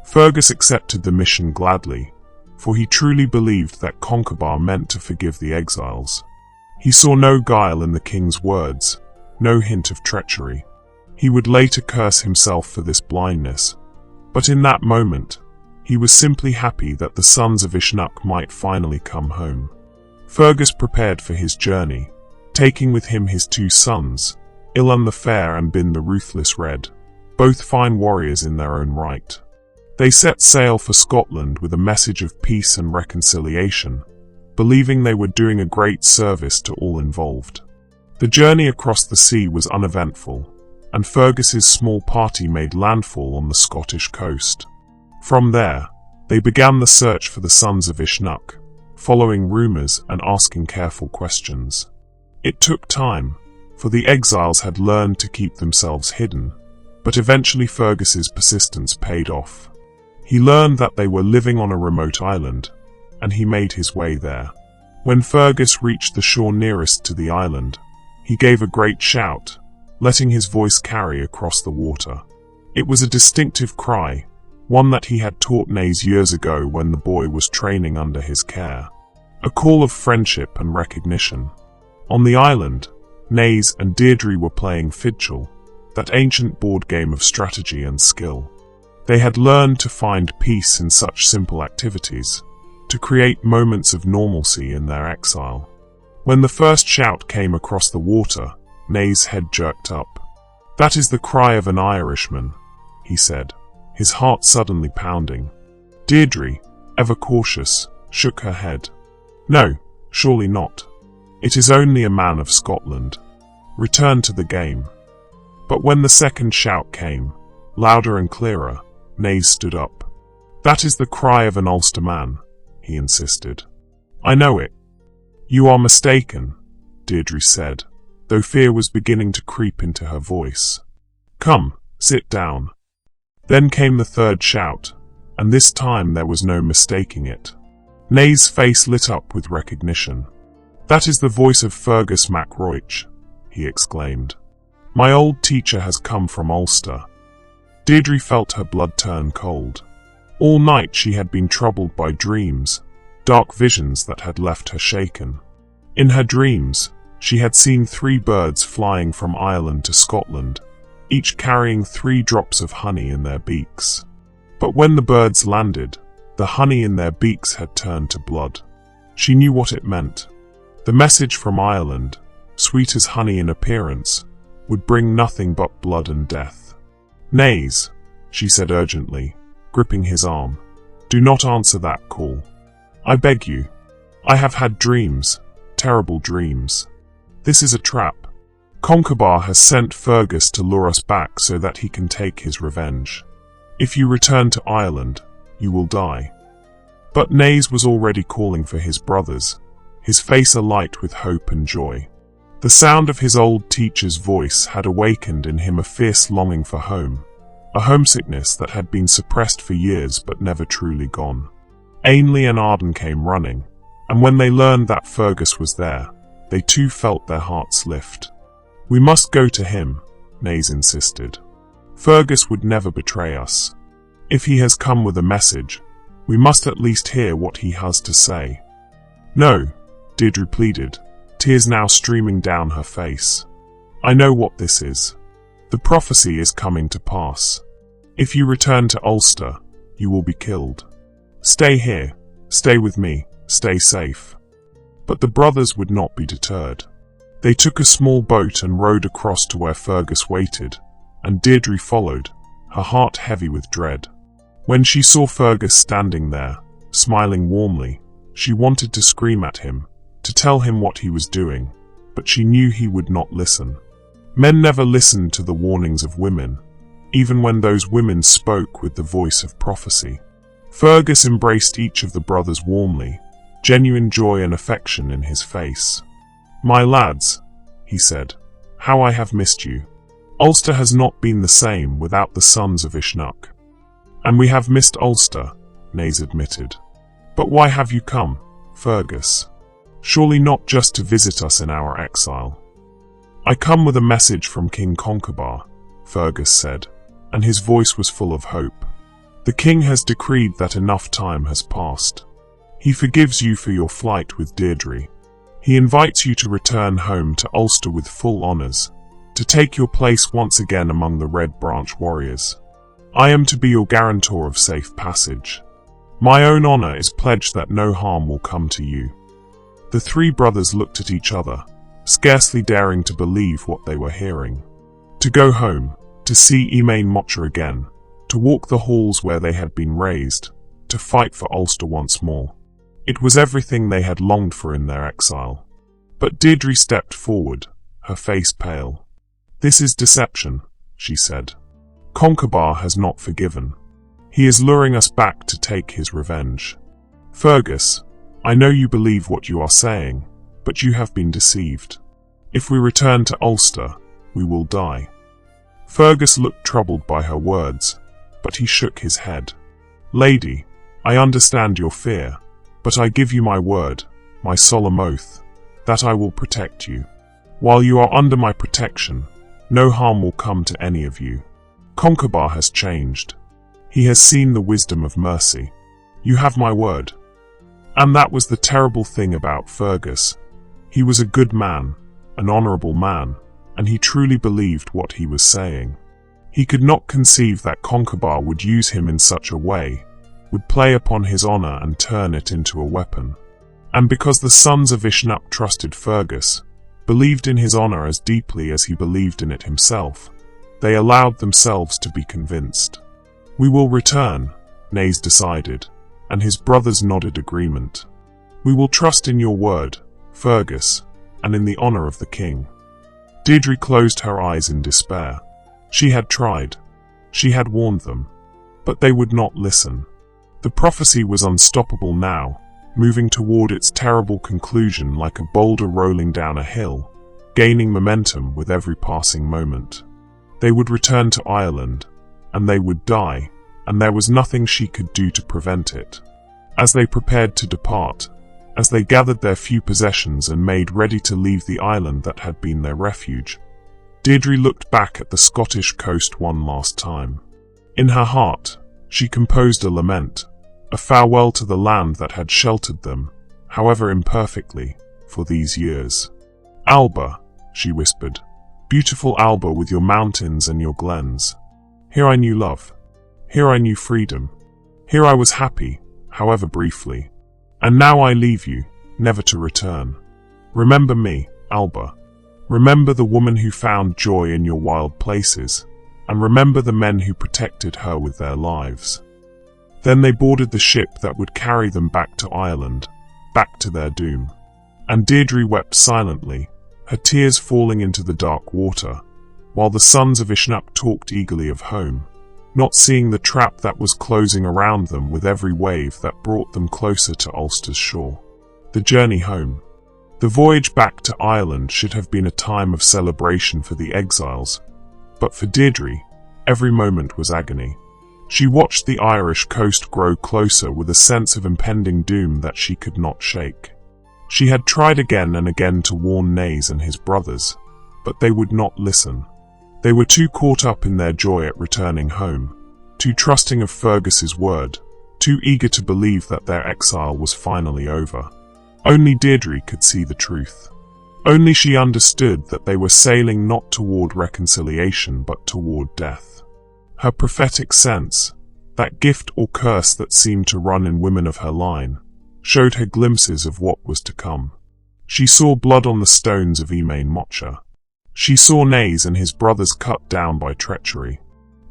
Fergus accepted the mission gladly, for he truly believed that Conchobar meant to forgive the exiles. He saw no guile in the king's words, no hint of treachery. He would later curse himself for this blindness, but in that moment, he was simply happy that the sons of Usnach might finally come home. Fergus prepared for his journey, taking with him his 2 sons, Ilan the Fair and Bin the Ruthless Red, both fine warriors in their own right. They set sail for Scotland with a message of peace and reconciliation, believing they were doing a great service to all involved. The journey across the sea was uneventful, and Fergus's small party made landfall on the Scottish coast. From there, they began the search for the sons of Usnach, following rumours and asking careful questions. It took time, for the exiles had learned to keep themselves hidden, but eventually Fergus's persistence paid off. He learned that they were living on a remote island, and he made his way there. When Fergus reached the shore nearest to the island, he gave a great shout, letting his voice carry across the water. It was a distinctive cry, one that he had taught Naoise years ago when the boy was training under his care. A call of friendship and recognition. On the island, Naoise and Deirdre were playing Fidchel, that ancient board game of strategy and skill. They had learned to find peace in such simple activities, to create moments of normalcy in their exile. When the first shout came across the water, Naoise's head jerked up. "That is the cry of an Irishman," he said, his heart suddenly pounding. Deirdre, ever cautious, shook her head. "No, surely not. It is only a man of Scotland. Return to the game." But when the second shout came, louder and clearer, Naoise stood up. "That is the cry of an Ulster man," he insisted. "I know it." "You are mistaken," Deirdre said, though fear was beginning to creep into her voice. "Come, sit down." Then came the third shout, and this time there was no mistaking it. Naoise's face lit up with recognition. "That is the voice of Fergus mac Róich," he exclaimed. "My old teacher has come from Ulster." Deirdre felt her blood turn cold. All night she had been troubled by dreams, dark visions that had left her shaken. In her dreams, she had seen 3 birds flying from Ireland to Scotland, each carrying 3 drops of honey in their beaks. But when the birds landed, the honey in their beaks had turned to blood. She knew what it meant. The message from Ireland, sweet as honey in appearance, would bring nothing but blood and death. "Naoise," she said urgently, gripping his arm, "do not answer that call. I beg you. I have had dreams, terrible dreams. This is a trap. Conchobar has sent Fergus to lure us back so that he can take his revenge. If you return to Ireland, you will die." But Naoise was already calling for his brothers, his face alight with hope and joy. The sound of his old teacher's voice had awakened in him a fierce longing for home, a homesickness that had been suppressed for years but never truly gone. Ainley and Arden came running, and when they learned that Fergus was there, they too felt their hearts lift. "We must go to him," Naoise insisted. "Fergus would never betray us. If he has come with a message, we must at least hear what he has to say." "No," Deirdre pleaded, tears now streaming down her face. "I know what this is. The prophecy is coming to pass. If you return to Ulster, you will be killed. Stay here, stay with me, stay safe." But the brothers would not be deterred. They took a small boat and rowed across to where Fergus waited, and Deirdre followed, her heart heavy with dread. When she saw Fergus standing there, smiling warmly, she wanted to scream at him, to tell him what he was doing, but she knew he would not listen. Men never listened to the warnings of women, even when those women spoke with the voice of prophecy. Fergus embraced each of the brothers warmly, genuine joy and affection in his face. "My lads," he said, "how I have missed you. Ulster has not been the same without the sons of Usnach." "And we have missed Ulster," Naoise admitted. "But why have you come, Fergus? Surely not just to visit us in our exile." "I come with a message from King Conchobar," Fergus said, and his voice was full of hope. "The king has decreed that enough time has passed. He forgives you for your flight with Deirdre. He invites you to return home to Ulster with full honours, to take your place once again among the Red Branch warriors. I am to be your guarantor of safe passage. My own honor is pledged that no harm will come to you." The three brothers looked at each other, scarcely daring to believe what they were hearing. To go home, to see Emain Macha again, to walk the halls where they had been raised, to fight for Ulster once more. It was everything they had longed for in their exile. But Deirdre stepped forward, her face pale. "This is deception," she said. "Conchobar has not forgiven. He is luring us back to take his revenge. Fergus, I know you believe what you are saying, but you have been deceived. If we return to Ulster, we will die." Fergus looked troubled by her words, but he shook his head. "Lady, I understand your fear, but I give you my word, my solemn oath, that I will protect you. While you are under my protection, no harm will come to any of you. Conchobar has changed. He has seen the wisdom of mercy. You have my word." And that was the terrible thing about Fergus. He was a good man, an honorable man, and he truly believed what he was saying. He could not conceive that Conchobar would use him in such a way, would play upon his honor and turn it into a weapon. And because the sons of Usnach trusted Fergus, believed in his honor as deeply as he believed in it himself, they allowed themselves to be convinced. "We will return," Naoise decided, and his brothers nodded agreement. "We will trust in your word, Fergus, and in the honor of the king." Deirdre closed her eyes in despair. She had tried. She had warned them. But they would not listen. The prophecy was unstoppable now, moving toward its terrible conclusion like a boulder rolling down a hill, gaining momentum with every passing moment. They would return to Ireland, and they would die, and there was nothing she could do to prevent it. As they prepared to depart, as they gathered their few possessions and made ready to leave the island that had been their refuge, Deirdre looked back at the Scottish coast one last time. In her heart, she composed a lament, a farewell to the land that had sheltered them, however imperfectly, for these years. "Alba," she whispered, "beautiful Alba with your mountains and your glens. Here I knew love. Here I knew freedom. Here I was happy, however briefly. And now I leave you, never to return. Remember me, Alba. Remember the woman who found joy in your wild places, and remember the men who protected her with their lives." Then they boarded the ship that would carry them back to Ireland, back to their doom. And Deirdre wept silently, her tears falling into the dark water, while the sons of Usnach talked eagerly of home, not seeing the trap that was closing around them with every wave that brought them closer to Ulster's shore. The journey home. The voyage back to Ireland should have been a time of celebration for the exiles, but for Deirdre, every moment was agony. She watched the Irish coast grow closer with a sense of impending doom that she could not shake. She had tried again and again to warn Naoise and his brothers, but they would not listen. They were too caught up in their joy at returning home, too trusting of Fergus's word, too eager to believe that their exile was finally over. Only Deirdre could see the truth. Only she understood that they were sailing not toward reconciliation but toward death. Her prophetic sense, that gift or curse that seemed to run in women of her line, showed her glimpses of what was to come. She saw blood on the stones of Emain Macha. She saw Naoise and his brothers cut down by treachery.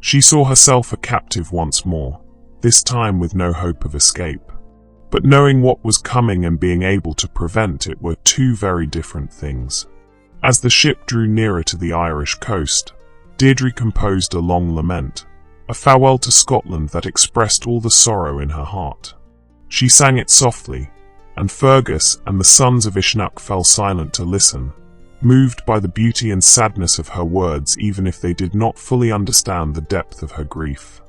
She saw herself a captive once more, this time with no hope of escape. But knowing what was coming and being able to prevent it were two very different things. As the ship drew nearer to the Irish coast, Deirdre composed a long lament, a farewell to Scotland that expressed all the sorrow in her heart. She sang it softly, and Fergus and the sons of Usnach fell silent to listen, moved by the beauty and sadness of her words even if they did not fully understand the depth of her grief.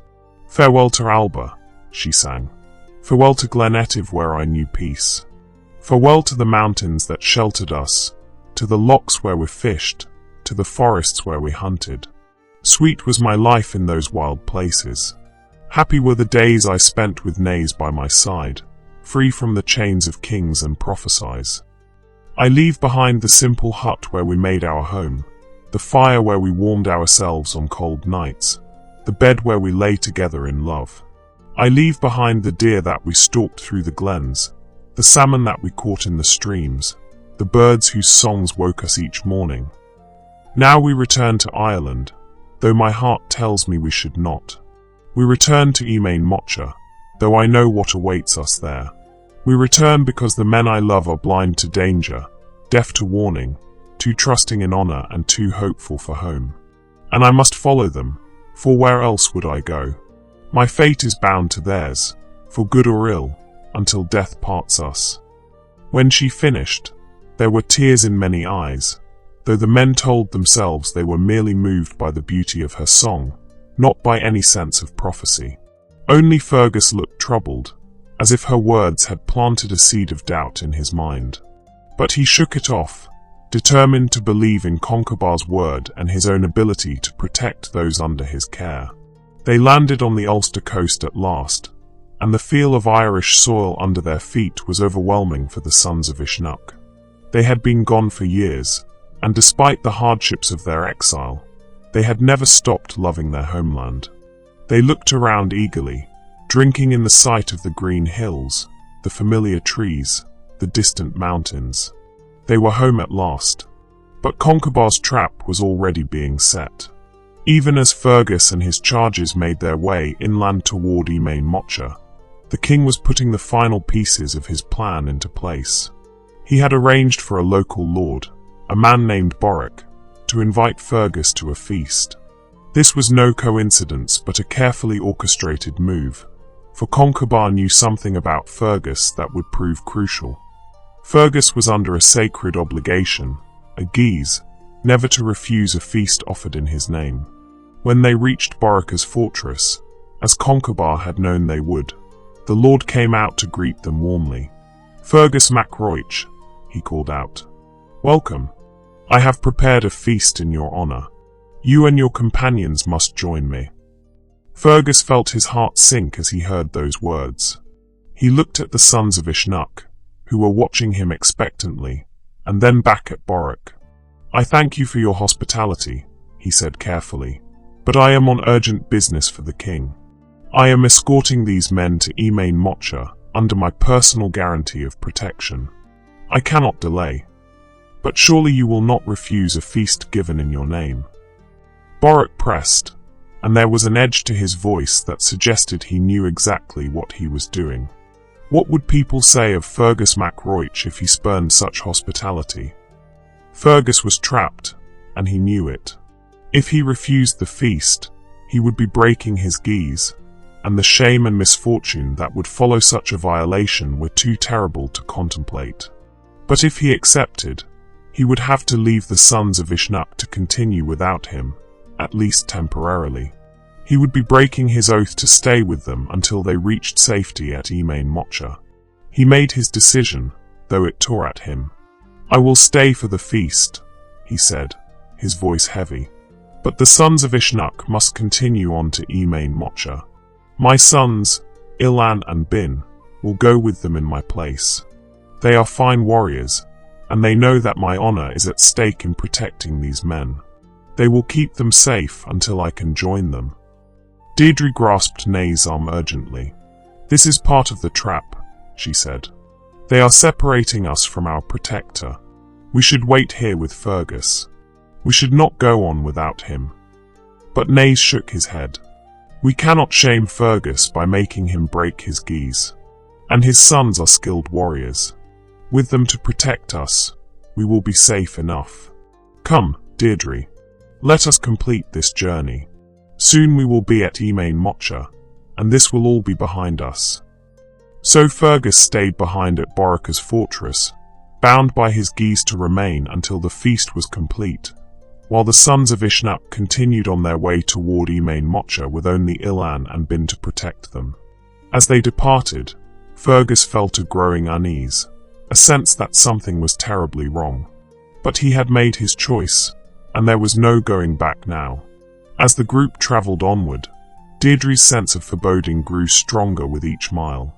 "Farewell to Alba," she sang. "Farewell to Glen Etive where I knew peace. Farewell to the mountains that sheltered us, to the lochs where we fished, to the forests where we hunted. Sweet was my life in those wild places. Happy were the days I spent with Naoise by my side, free from the chains of kings and prophecies. I leave behind the simple hut where we made our home, the fire where we warmed ourselves on cold nights, the bed where we lay together in love. I leave behind the deer that we stalked through the glens, the salmon that we caught in the streams, the birds whose songs woke us each morning. Now we return to Ireland, though my heart tells me we should not. We return to Emain Macha, though I know what awaits us there. We return because the men I love are blind to danger, deaf to warning, too trusting in honor and too hopeful for home. And I must follow them, for where else would I go? My fate is bound to theirs, for good or ill, until death parts us. When she finished, there were tears in many eyes, though the men told themselves they were merely moved by the beauty of her song, not by any sense of prophecy. Only Fergus looked troubled, as if her words had planted a seed of doubt in his mind. But he shook it off, determined to believe in Conchobar's word and his own ability to protect those under his care. They landed on the Ulster coast at last, and the feel of Irish soil under their feet was overwhelming for the sons of Usnach. They had been gone for years, and despite the hardships of their exile, they had never stopped loving their homeland. They looked around eagerly, drinking in the sight of the green hills, the familiar trees, the distant mountains. They were home at last. But Conchobar's trap was already being set. Even as Fergus and his charges made their way inland toward Emain Macha, the king was putting the final pieces of his plan into place. He had arranged for a local lord, a man named Róich, to invite Fergus to a feast. This was no coincidence but a carefully orchestrated move, for Conchobar knew something about Fergus that would prove crucial. Fergus was under a sacred obligation, a guise, never to refuse a feast offered in his name. When they reached Róich's fortress, as Conchobar had known they would, the lord came out to greet them warmly. "Fergus Mac Róich," he called out. "Welcome. I have prepared a feast in your honor. You and your companions must join me." Fergus felt his heart sink as he heard those words. He looked at the sons of Usnach, who were watching him expectantly, and then back at Róich. "I thank you for your hospitality," he said carefully, "but I am on urgent business for the king. I am escorting these men to Emain Macha under my personal guarantee of protection. I cannot delay. But surely you will not refuse a feast given in your name." Róich pressed, and there was an edge to his voice that suggested he knew exactly what he was doing. What would people say of Fergus Mac Róich if he spurned such hospitality? Fergus was trapped, and he knew it. If he refused the feast, he would be breaking his guise, and the shame and misfortune that would follow such a violation were too terrible to contemplate. But if he accepted, he would have to leave the sons of Usnach to continue without him, at least temporarily. He would be breaking his oath to stay with them until they reached safety at Emain Macha. He made his decision, though it tore at him. "I will stay for the feast," he said, his voice heavy. "But the sons of Usnach must continue on to Emain Macha. My sons, Ilan and Bin, will go with them in my place. They are fine warriors, and they know that my honor is at stake in protecting these men. They will keep them safe until I can join them." Deirdre grasped Naoise's arm urgently. "This is part of the trap," she said. "They are separating us from our protector. We should wait here with Fergus. We should not go on without him." But Naoise shook his head. "We cannot shame Fergus by making him break his guise. And his sons are skilled warriors. With them to protect us, we will be safe enough. Come, Deirdre. Let us complete this journey. Soon we will be at Emain Macha, and this will all be behind us." So Fergus stayed behind at Róich's fortress, bound by his guise to remain until the feast was complete, while the sons of Usnach continued on their way toward Emain Macha with only Ilan and Bin to protect them. As they departed, Fergus felt a growing unease, a sense that something was terribly wrong. But he had made his choice, and there was no going back now. As the group traveled onward, Deirdre's sense of foreboding grew stronger with each mile.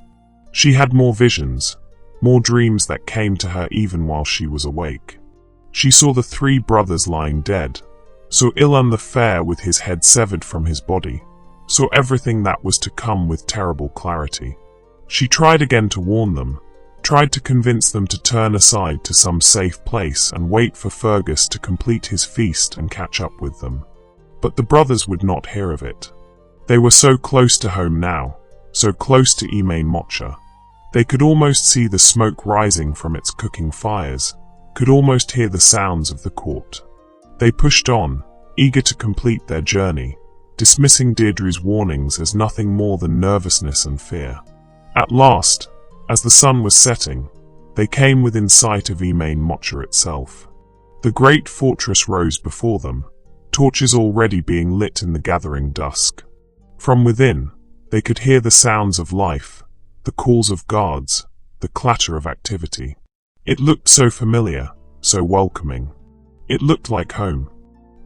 She had more visions, more dreams that came to her even while she was awake. She saw the three brothers lying dead, saw Ilan the Fair with his head severed from his body, saw everything that was to come with terrible clarity. She tried again to warn them, tried to convince them to turn aside to some safe place and wait for Fergus to complete his feast and catch up with them. But the brothers would not hear of it. They were so close to home now, so close to Emain Macha. They could almost see the smoke rising from its cooking fires, could almost hear the sounds of the court. They pushed on, eager to complete their journey, dismissing Deirdre's warnings as nothing more than nervousness and fear. At last, as the sun was setting, they came within sight of Emain Macha itself. The great fortress rose before them, torches already being lit in the gathering dusk. From within, they could hear the sounds of life, the calls of guards, the clatter of activity. It looked so familiar, so welcoming. It looked like home.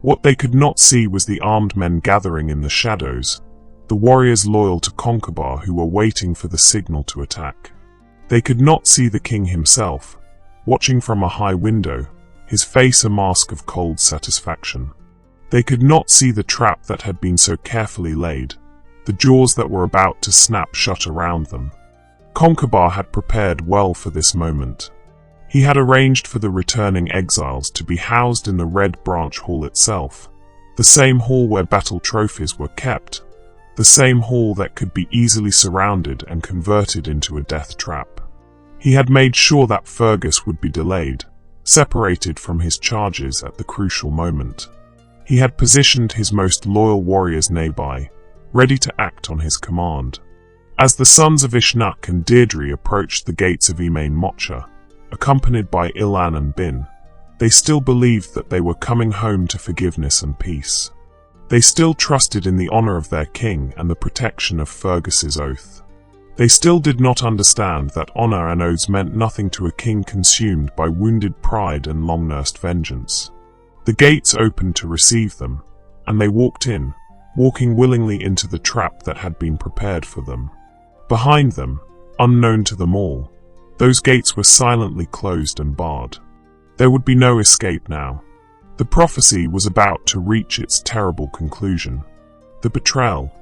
What they could not see was the armed men gathering in the shadows, the warriors loyal to Conchobar who were waiting for the signal to attack. They could not see the king himself, watching from a high window, his face a mask of cold satisfaction. They could not see the trap that had been so carefully laid, the jaws that were about to snap shut around them. Conchobar had prepared well for this moment. He had arranged for the returning exiles to be housed in the Red Branch Hall itself, the same hall where battle trophies were kept, the same hall that could be easily surrounded and converted into a death trap. He had made sure that Fergus would be delayed, separated from his charges at the crucial moment. He had positioned his most loyal warriors nearby, ready to act on his command. As the sons of Usnach and Deirdre approached the gates of Emain Macha, accompanied by Ilan and Bin, they still believed that they were coming home to forgiveness and peace. They still trusted in the honor of their king and the protection of Fergus's oath. They still did not understand that honor and oaths meant nothing to a king consumed by wounded pride and long-nursed vengeance. The gates opened to receive them, and they walked in, walking willingly into the trap that had been prepared for them. Behind them, unknown to them all, those gates were silently closed and barred. There would be no escape now. The prophecy was about to reach its terrible conclusion. The betrayal.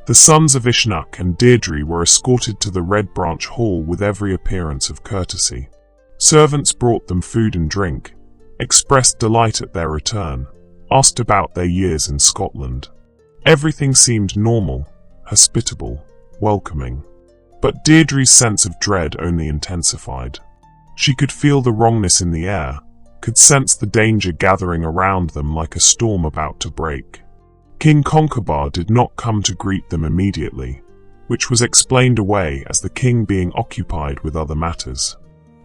The sons of Usnach and Deirdre were escorted to the Red Branch Hall with every appearance of courtesy. Servants brought them food and drink, expressed delight at their return, asked about their years in Scotland. Everything seemed normal, hospitable, welcoming. But Deirdre's sense of dread only intensified. She could feel the wrongness in the air, could sense the danger gathering around them like a storm about to break. King Conchobar did not come to greet them immediately, which was explained away as the king being occupied with other matters.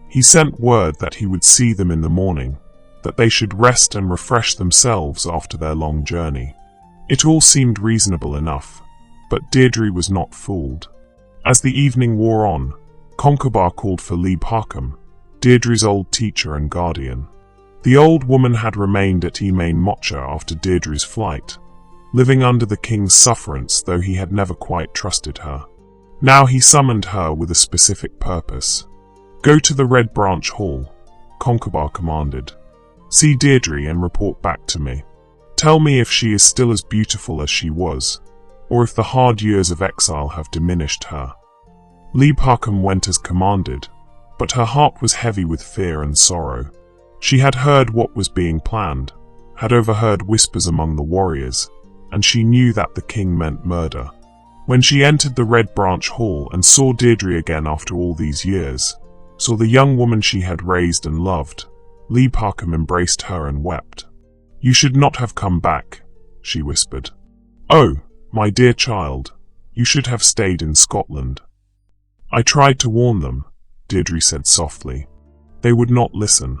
He sent word that he would see them in the morning, that they should rest and refresh themselves after their long journey. It all seemed reasonable enough, but Deirdre was not fooled. As the evening wore on, Conchobar called for Róich, Deirdre's old teacher and guardian. The old woman had remained at Emain Macha after Deirdre's flight, living under the king's sufferance though he had never quite trusted her. Now he summoned her with a specific purpose. "Go to the Red Branch Hall," Conchobar commanded. "See Deirdre and report back to me. Tell me if she is still as beautiful as she was, or if the hard years of exile have diminished her." Róich went as commanded, but her heart was heavy with fear and sorrow. She had heard what was being planned, had overheard whispers among the warriors, and she knew that the king meant murder. When she entered the Red Branch Hall and saw Deirdre again after all these years, saw the young woman she had raised and loved, Róich embraced her and wept. "You should not have come back," she whispered. "Oh, my dear child, you should have stayed in Scotland." "I tried to warn them," Deirdre said softly. "They would not listen."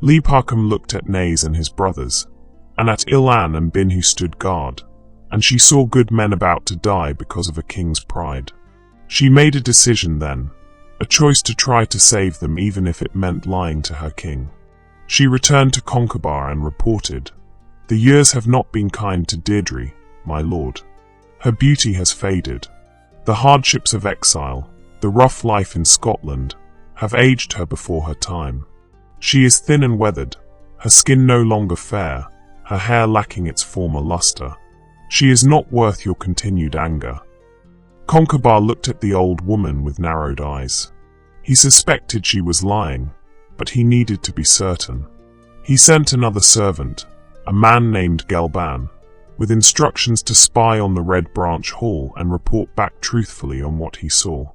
Róich looked at Naoise and his brothers, and at Ilan and Bin who stood guard, and she saw good men about to die because of a king's pride. She made a decision then, a choice to try to save them even if it meant lying to her king. She returned to Conchobar and reported, "The years have not been kind to Deirdre, my lord. Her beauty has faded. The hardships of exile, the rough life in Scotland, have aged her before her time. She is thin and weathered, her skin no longer fair, her hair lacking its former luster. "She is not worth your continued anger." Conchobar looked at the old woman with narrowed eyes. He suspected she was lying, but he needed to be certain. He sent another servant, a man named Gelban, with instructions to spy on the Red Branch Hall and report back truthfully on what he saw.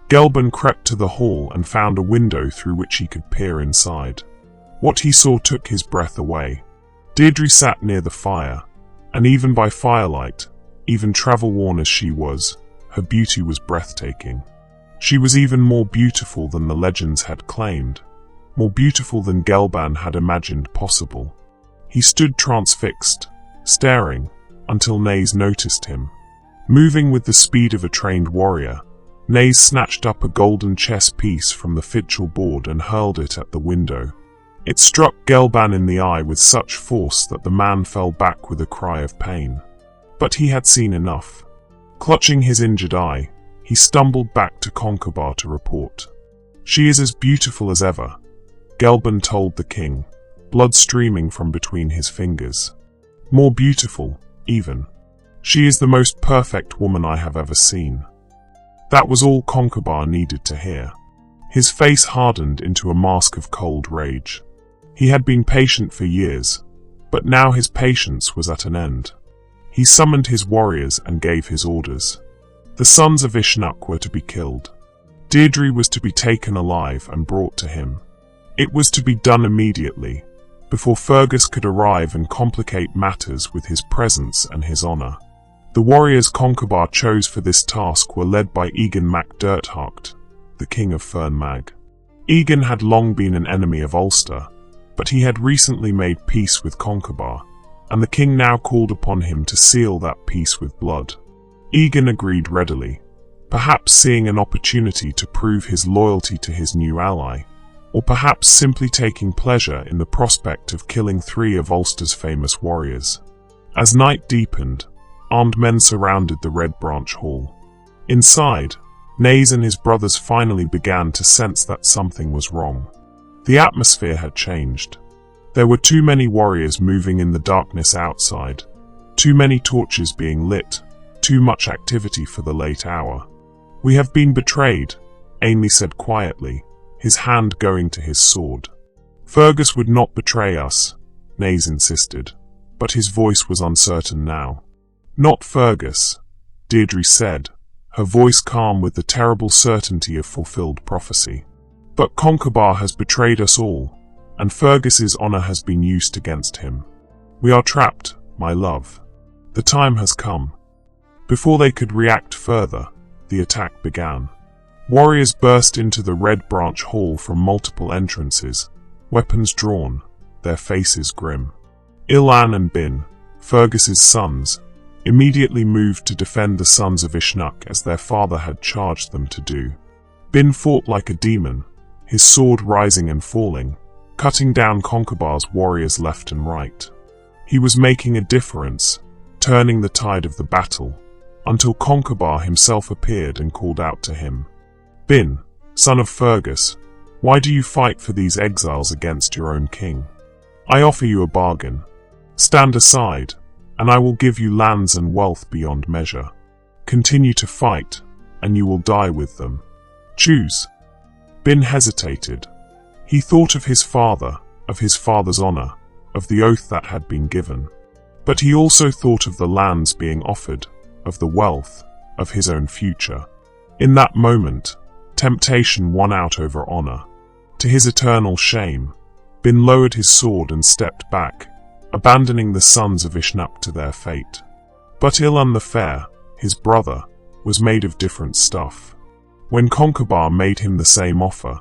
Gelban crept to the hall and found a window through which he could peer inside. What he saw took his breath away. Deirdre sat near the fire, and even by firelight, even travel-worn as she was, her beauty was breathtaking. She was even more beautiful than the legends had claimed, more beautiful than Gelban had imagined possible. He stood transfixed, staring, until Naoise noticed him. Moving with the speed of a trained warrior, Naoise snatched up a golden chess piece from the fidgel board and hurled it at the window. It struck Gelban in the eye with such force that the man fell back with a cry of pain. But he had seen enough. Clutching his injured eye, he stumbled back to Conchobar to report. "She is as beautiful as ever," Gelban told the king, blood streaming from between his fingers. "More beautiful, even. She is the most perfect woman I have ever seen." That was all Conchobar needed to hear. His face hardened into a mask of cold rage. He had been patient for years, but now his patience was at an end. He summoned his warriors and gave his orders. The sons of Usnach were to be killed. Deirdre was to be taken alive and brought to him. It was to be done immediately, before Fergus could arrive and complicate matters with his presence and his honor. The warriors Conchobar chose for this task were led by Emain Macha, the king of Fern Mag. Emain had long been an enemy of Ulster, but he had recently made peace with Conchobar, and the king now called upon him to seal that peace with blood. Emain agreed readily, perhaps seeing an opportunity to prove his loyalty to his new ally, or perhaps simply taking pleasure in the prospect of killing 3 of Ulster's famous warriors. As night deepened, armed men surrounded the Red Branch Hall. Inside, Naoise and his brothers finally began to sense that something was wrong. The atmosphere had changed. There were too many warriors moving in the darkness outside, too many torches being lit, too much activity for the late hour. "We have been betrayed," Emain said quietly, his hand going to his sword. "Fergus would not betray us," Naoise insisted, but his voice was uncertain now. "Not Fergus," Deirdre said, her voice calm with the terrible certainty of fulfilled prophecy. "But Conchobar has betrayed us all, and Fergus's honor has been used against him. We are trapped, my love. The time has come." Before they could react further, the attack began. Warriors burst into the Red Branch Hall from multiple entrances, weapons drawn, their faces grim. Ilan and Bin, Fergus's sons, immediately moved to defend the sons of Usnach as their father had charged them to do. Bin fought like a demon, his sword rising and falling, cutting down Conchobar's warriors left and right. He was making a difference, turning the tide of the battle, until Conchobar himself appeared and called out to him. "Bin, son of Fergus, why do you fight for these exiles against your own king? I offer you a bargain. Stand aside, and I will give you lands and wealth beyond measure. Continue to fight, and you will die with them. Choose." Bin hesitated. He thought of his father, of his father's honor, of the oath that had been given. But he also thought of the lands being offered, of the wealth, of his own future. In that moment, temptation won out over honor. To his eternal shame, Bin lowered his sword and stepped back, abandoning the sons of Usnach to their fate. But Ilan the Fair, his brother, was made of different stuff. When Conchobar made him the same offer,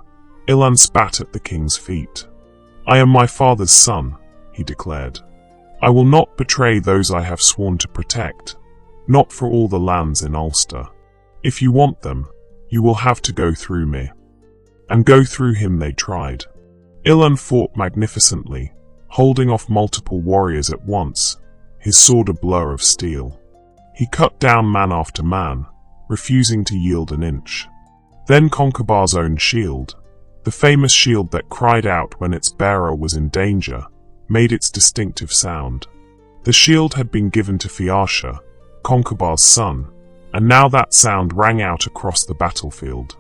Ilan spat at the king's feet. "I am my father's son," he declared. "I will not betray those I have sworn to protect, not for all the lands in Ulster. If you want them, you will have to go through me." And go through him they tried. Ilan fought magnificently, holding off multiple warriors at once, his sword a blur of steel. He cut down man after man, refusing to yield an inch. Then Conchobar's own shield, the famous shield that cried out when its bearer was in danger, made its distinctive sound. The shield had been given to Fiasha, Conchobar's son, and now that sound rang out across the battlefield.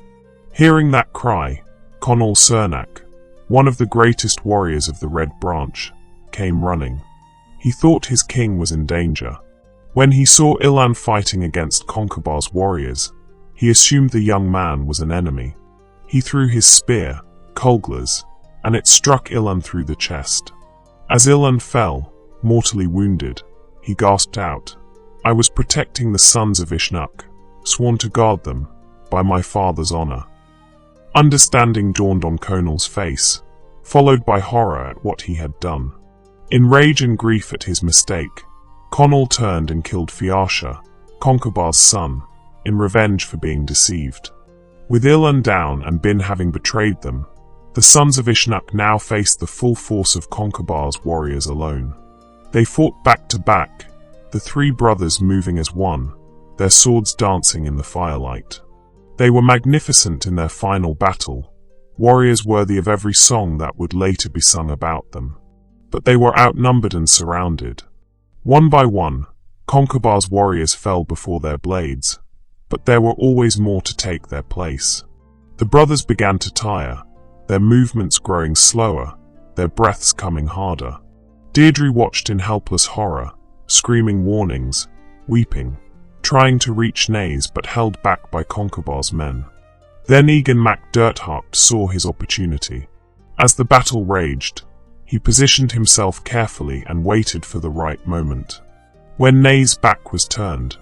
Hearing that cry, Conall Cernach, one of the greatest warriors of the Red Branch, came running. He thought his king was in danger. When he saw Ilan fighting against Conchobar's warriors, he assumed the young man was an enemy. He threw his spear, Culglas, and it struck Ilan through the chest. As Ilan fell, mortally wounded, he gasped out, "I was protecting the sons of Usnach, sworn to guard them, by my father's honor." Understanding dawned on Conall's face, followed by horror at what he had done. In rage and grief at his mistake, Conall turned and killed Fiasha, Conchobar's son, in revenge for being deceived. With Ilan down and Bin having betrayed them, the sons of Usnach now faced the full force of Conchobar's warriors alone. They fought back to back, the three brothers moving as one, their swords dancing in the firelight. They were magnificent in their final battle, warriors worthy of every song that would later be sung about them. But they were outnumbered and surrounded. One by one, Conchobar's warriors fell before their blades, but there were always more to take their place. The brothers began to tire, their movements growing slower, their breaths coming harder. Deirdre watched in helpless horror, screaming warnings, weeping, trying to reach Naoise but held back by Conchobar's men. Then Emain Macha saw his opportunity. As the battle raged, he positioned himself carefully and waited for the right moment. When Naoise's back was turned,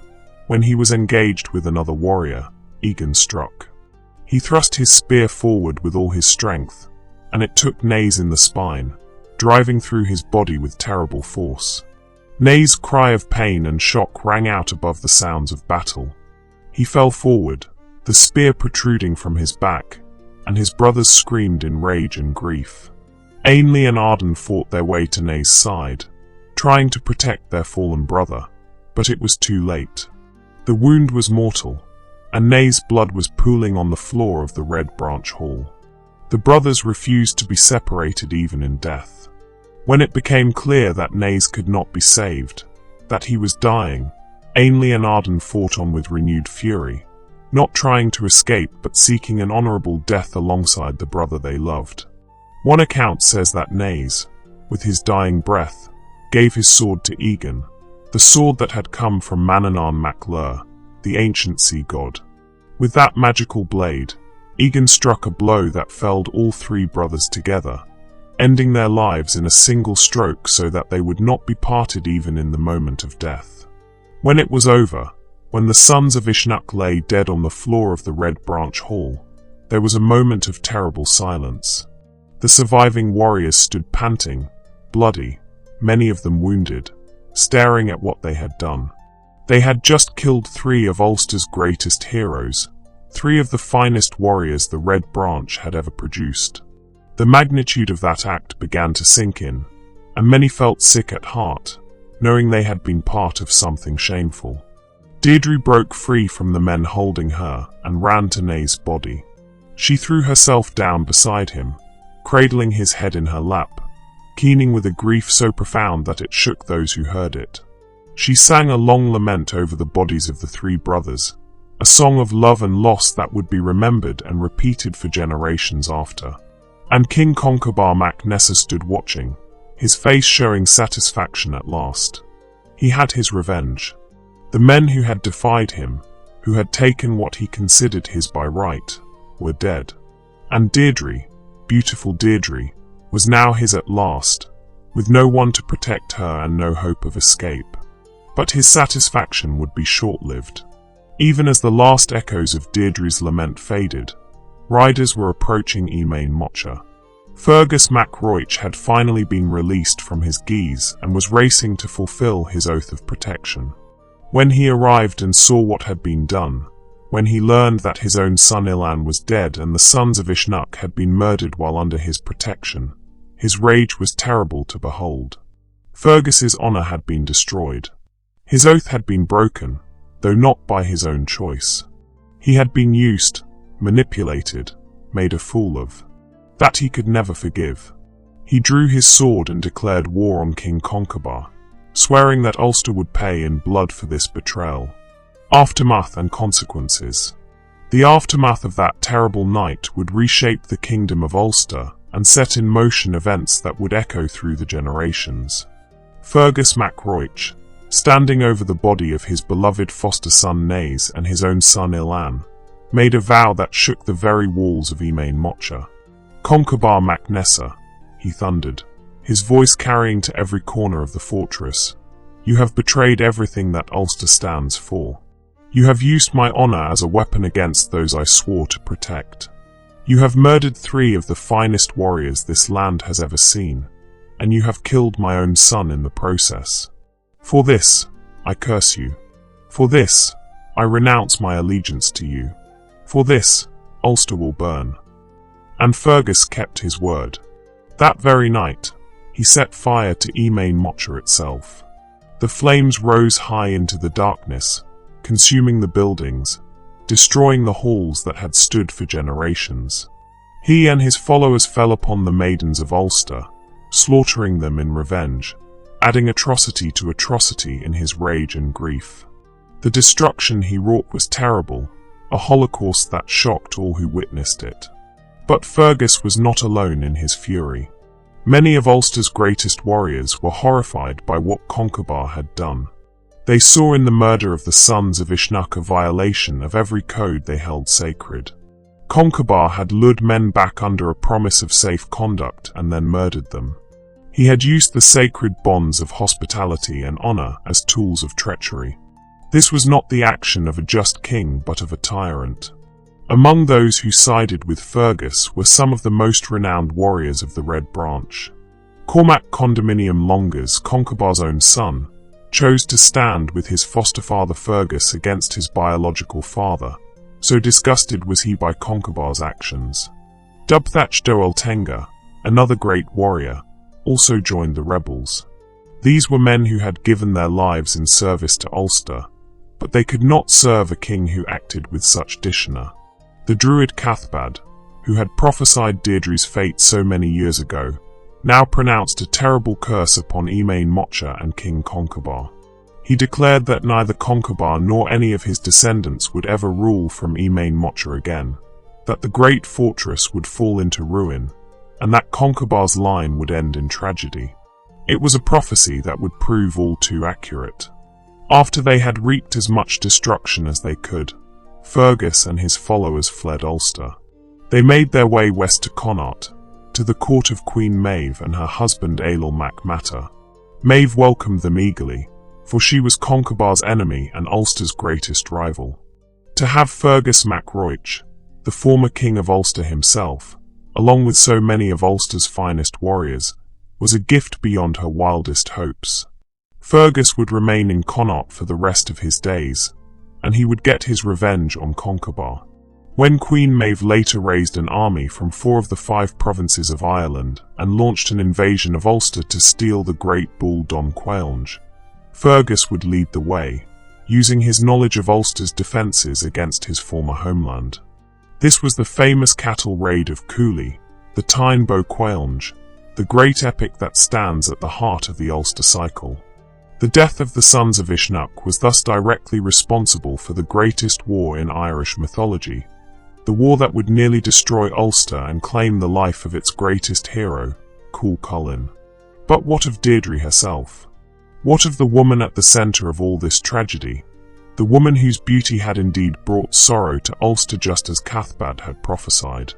when he was engaged with another warrior, Emain struck. He thrust his spear forward with all his strength, and it took Naoise in the spine, driving through his body with terrible force. Naoise's cry of pain and shock rang out above the sounds of battle. He fell forward, the spear protruding from his back, and his brothers screamed in rage and grief. Ainley and Arden fought their way to Naoise's side, trying to protect their fallen brother, but it was too late. The wound was mortal, and Naoise's blood was pooling on the floor of the Red Branch Hall. The brothers refused to be separated even in death. When it became clear that Naoise could not be saved, that he was dying, Ainley and Arden fought on with renewed fury, not trying to escape but seeking an honorable death alongside the brother they loved. One account says that Naoise, with his dying breath, gave his sword to Emain, the sword that had come from Emain Macha, the ancient sea god. With that magical blade, Emain struck a blow that felled all three brothers together, ending their lives in a single stroke so that they would not be parted even in the moment of death. When it was over, when the sons of Usnach lay dead on the floor of the Red Branch Hall, there was a moment of terrible silence. The surviving warriors stood panting, bloody, many of them wounded, staring at what they had done. They had just killed three of Ulster's greatest heroes, three of the finest warriors the Red Branch had ever produced. The magnitude of that act began to sink in, and many felt sick at heart, knowing they had been part of something shameful. Deirdre broke free from the men holding her and ran to Naoise's body. She threw herself down beside him, cradling his head in her lap, keening with a grief so profound that it shook those who heard it. She sang a long lament over the bodies of the three brothers, a song of love and loss that would be remembered and repeated for generations after. And King Conchobar Mac Nessa stood watching, his face showing satisfaction at last. He had his revenge. The men who had defied him, who had taken what he considered his by right, were dead. And Deirdre, beautiful Deirdre, was now his at last, with no one to protect her and no hope of escape. But his satisfaction would be short-lived. Even as the last echoes of Deirdre's lament faded, riders were approaching Emain Macha. Fergus Mac Róich had finally been released from his geese and was racing to fulfill his oath of protection. When he arrived and saw what had been done, when he learned that his own son Ilan was dead and the sons of Usnach had been murdered while under his protection, his rage was terrible to behold. Fergus's honor had been destroyed. His oath had been broken, though not by his own choice. He had been used, manipulated, made a fool of. That he could never forgive. He drew his sword and declared war on King Conchobar, swearing that Ulster would pay in blood for this betrayal. Aftermath and consequences. The aftermath of that terrible night would reshape the kingdom of Ulster and set in motion events that would echo through the generations. Fergus mac Róich, standing over the body of his beloved foster son Naoise and his own son Ilan, made a vow that shook the very walls of Emain Macha. Conchobar mac Nessa, he thundered, his voice carrying to every corner of the fortress. You have betrayed everything that Ulster stands for. You have used my honor as a weapon against those I swore to protect. You have murdered 3 of the finest warriors this land has ever seen, and you have killed my own son in the process. For this, I curse you. For this, I renounce my allegiance to you. For this, Ulster will burn. And Fergus kept his word. That very night, he set fire to Emain Macha itself. The flames rose high into the darkness, consuming the buildings, destroying the halls that had stood for generations. He and his followers fell upon the maidens of Ulster, slaughtering them in revenge, adding atrocity to atrocity in his rage and grief. The destruction he wrought was terrible, a holocaust that shocked all who witnessed it. But Fergus was not alone in his fury. Many of Ulster's greatest warriors were horrified by what Conchobar had done. They saw in the murder of the sons of Usnach a violation of every code they held sacred. Conchobar had lured men back under a promise of safe conduct and then murdered them. He had used the sacred bonds of hospitality and honor as tools of treachery. This was not the action of a just king but of a tyrant. Among those who sided with Fergus were some of the most renowned warriors of the Red Branch. Cormac Condominium Longers, Conchobar's own son, chose to stand with his foster father Fergus against his biological father, so disgusted was he by Conchobar's actions. Dubthach Doel Tenga, another great warrior, also joined the rebels. These were men who had given their lives in service to Ulster, but they could not serve a king who acted with such dishonor. The druid Cathbad, who had prophesied Deirdre's fate so many years ago, now pronounced a terrible curse upon Emain Macha and King Conchobar. He declared that neither Conchobar nor any of his descendants would ever rule from Emain Macha again, that the great fortress would fall into ruin, and that Conchobar's line would end in tragedy. It was a prophecy that would prove all too accurate. After they had reaped as much destruction as they could, Fergus and his followers fled Ulster. They made their way west to Connaught, to the court of Queen Maeve and her husband Emain Macha. Maeve welcomed them eagerly, for she was Conchobar's enemy and Ulster's greatest rival. To have Fergus mac Róich, the former king of Ulster himself, along with so many of Ulster's finest warriors, was a gift beyond her wildest hopes. Fergus would remain in Connaught for the rest of his days, and he would get his revenge on Conchobar. When Queen Maeve later raised an army from 4 of the 5 provinces of Ireland and launched an invasion of Ulster to steal the great bull Dom Quailnge, Fergus would lead the way, using his knowledge of Ulster's defences against his former homeland. This was the famous cattle raid of Cooley, the Tyne Bo Quailnge, the great epic that stands at the heart of the Ulster Cycle. The death of the sons of Usnach was thus directly responsible for the greatest war in Irish mythology, the war that would nearly destroy Ulster and claim the life of its greatest hero, Cúl Chulainn. But what of Deirdre herself? What of the woman at the centre of all this tragedy? The woman whose beauty had indeed brought sorrow to Ulster just as Cathbad had prophesied.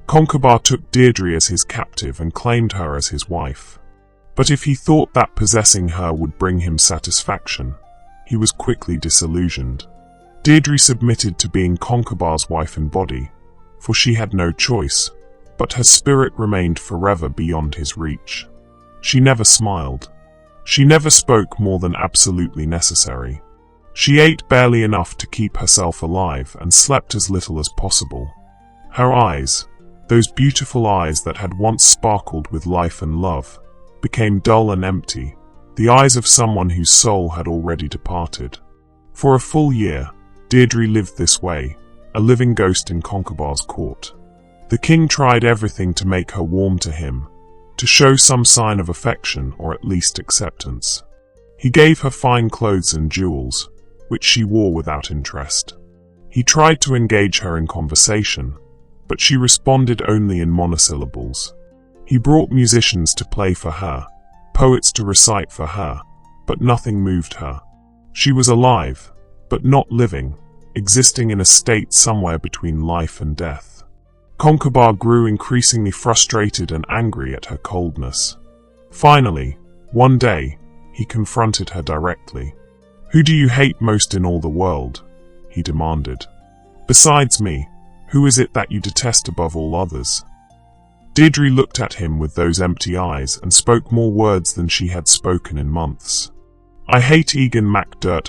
Conchobar took Deirdre as his captive and claimed her as his wife. But if he thought that possessing her would bring him satisfaction, he was quickly disillusioned. Deirdre submitted to being Conchobar's wife in body, for she had no choice, but her spirit remained forever beyond his reach. She never smiled. She never spoke more than absolutely necessary. She ate barely enough to keep herself alive and slept as little as possible. Her eyes, those beautiful eyes that had once sparkled with life and love, became dull and empty, the eyes of someone whose soul had already departed. For a full year, Deirdre lived this way, a living ghost in Conchobar's court. The king tried everything to make her warm to him, to show some sign of affection or at least acceptance. He gave her fine clothes and jewels, which she wore without interest. He tried to engage her in conversation, but she responded only in monosyllables. He brought musicians to play for her, poets to recite for her, but nothing moved her. She was alive, but not living, existing in a state somewhere between life and death. Conchobar grew increasingly frustrated and angry at her coldness. Finally, one day, he confronted her directly. "Who do you hate most in all the world?" he demanded. "Besides me, who is it that you detest above all others?" Deirdre looked at him with those empty eyes and spoke more words than she had spoken in months. "I hate Emain Macha,"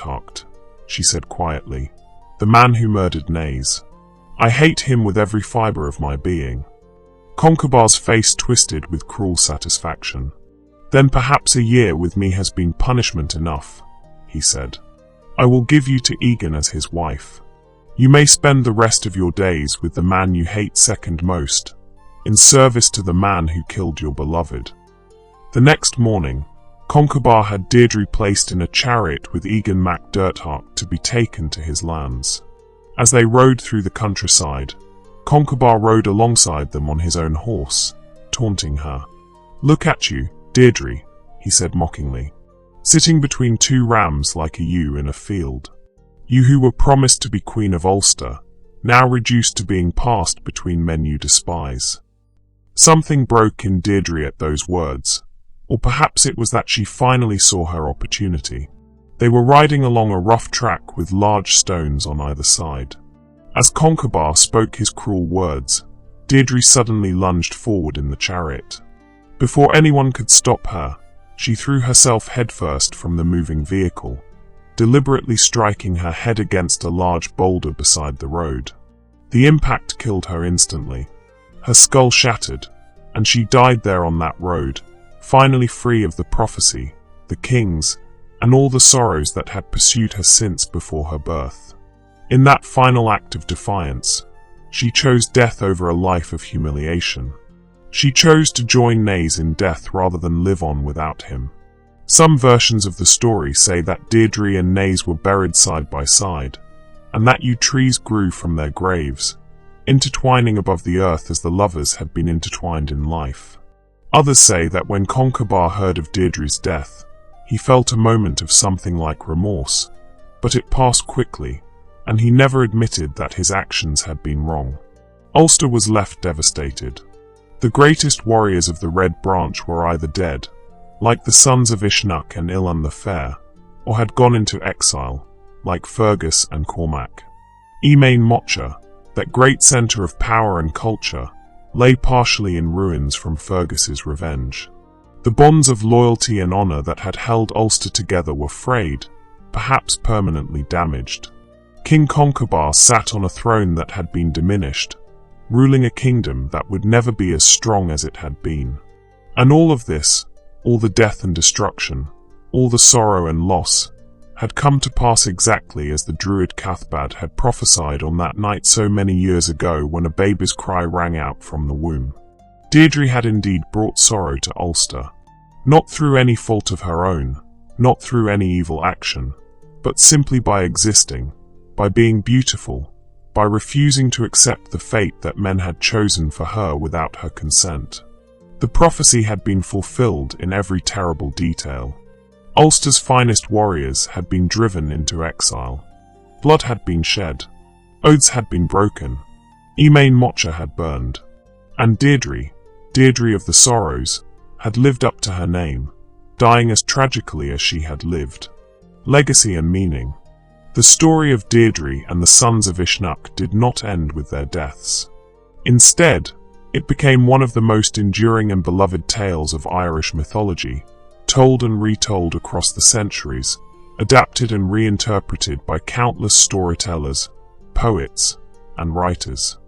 she said quietly, "the man who murdered Naoise. I hate him with every fibre of my being." Conchobar's face twisted with cruel satisfaction. "Then perhaps a year with me has been punishment enough," he said. "I will give you to Emain as his wife. You may spend the rest of your days with the man you hate second most, in service to the man who killed your beloved." The next morning, Conchobar had Deirdre placed in a chariot with Emain Macha to be taken to his lands. As they rode through the countryside, Conchobar rode alongside them on his own horse, taunting her. "Look at you, Deirdre," he said mockingly, "sitting between two rams like a ewe in a field. You who were promised to be Queen of Ulster, now reduced to being passed between men you despise." Something broke in Deirdre at those words, or perhaps it was that she finally saw her opportunity. They were riding along a rough track with large stones on either side. As Conchobar spoke his cruel words, Deirdre suddenly lunged forward in the chariot. Before anyone could stop her, she threw herself headfirst from the moving vehicle, deliberately striking her head against a large boulder beside the road. The impact killed her instantly. Her skull shattered, and she died there on that road, finally free of the prophecy, the kings, and all the sorrows that had pursued her since before her birth. In that final act of defiance, she chose death over a life of humiliation. She chose to join Naoise in death rather than live on without him. Some versions of the story say that Deirdre and Naoise were buried side by side, and that yew trees grew from their graves, intertwining above the earth as the lovers had been intertwined in life. Others say that when Conchobar heard of Deirdre's death, he felt a moment of something like remorse, but it passed quickly, and he never admitted that his actions had been wrong. Ulster was left devastated. The greatest warriors of the Red Branch were either dead, like the sons of Usnach and Ilan the Fair, or had gone into exile, like Fergus and Cormac. Emain Macha, that great centre of power and culture, lay partially in ruins from Fergus's revenge. The bonds of loyalty and honour that had held Ulster together were frayed, perhaps permanently damaged. King Conchobar sat on a throne that had been diminished, ruling a kingdom that would never be as strong as it had been. And all of this, all the death and destruction, all the sorrow and loss, had come to pass exactly as the druid Cathbad had prophesied on that night so many years ago when a baby's cry rang out from the womb. Deirdre had indeed brought sorrow to Ulster, not through any fault of her own, not through any evil action, but simply by existing, by being beautiful, by refusing to accept the fate that men had chosen for her without her consent. The prophecy had been fulfilled in every terrible detail. Ulster's finest warriors had been driven into exile. Blood had been shed. Oaths had been broken. Emain Macha had burned. And Deirdre of the Sorrows, had lived up to her name, dying as tragically as she had lived. Legacy and meaning. The story of Deirdre and the sons of Usnach did not end with their deaths. Instead, it became one of the most enduring and beloved tales of Irish mythology, told and retold across the centuries, adapted and reinterpreted by countless storytellers, poets, and writers.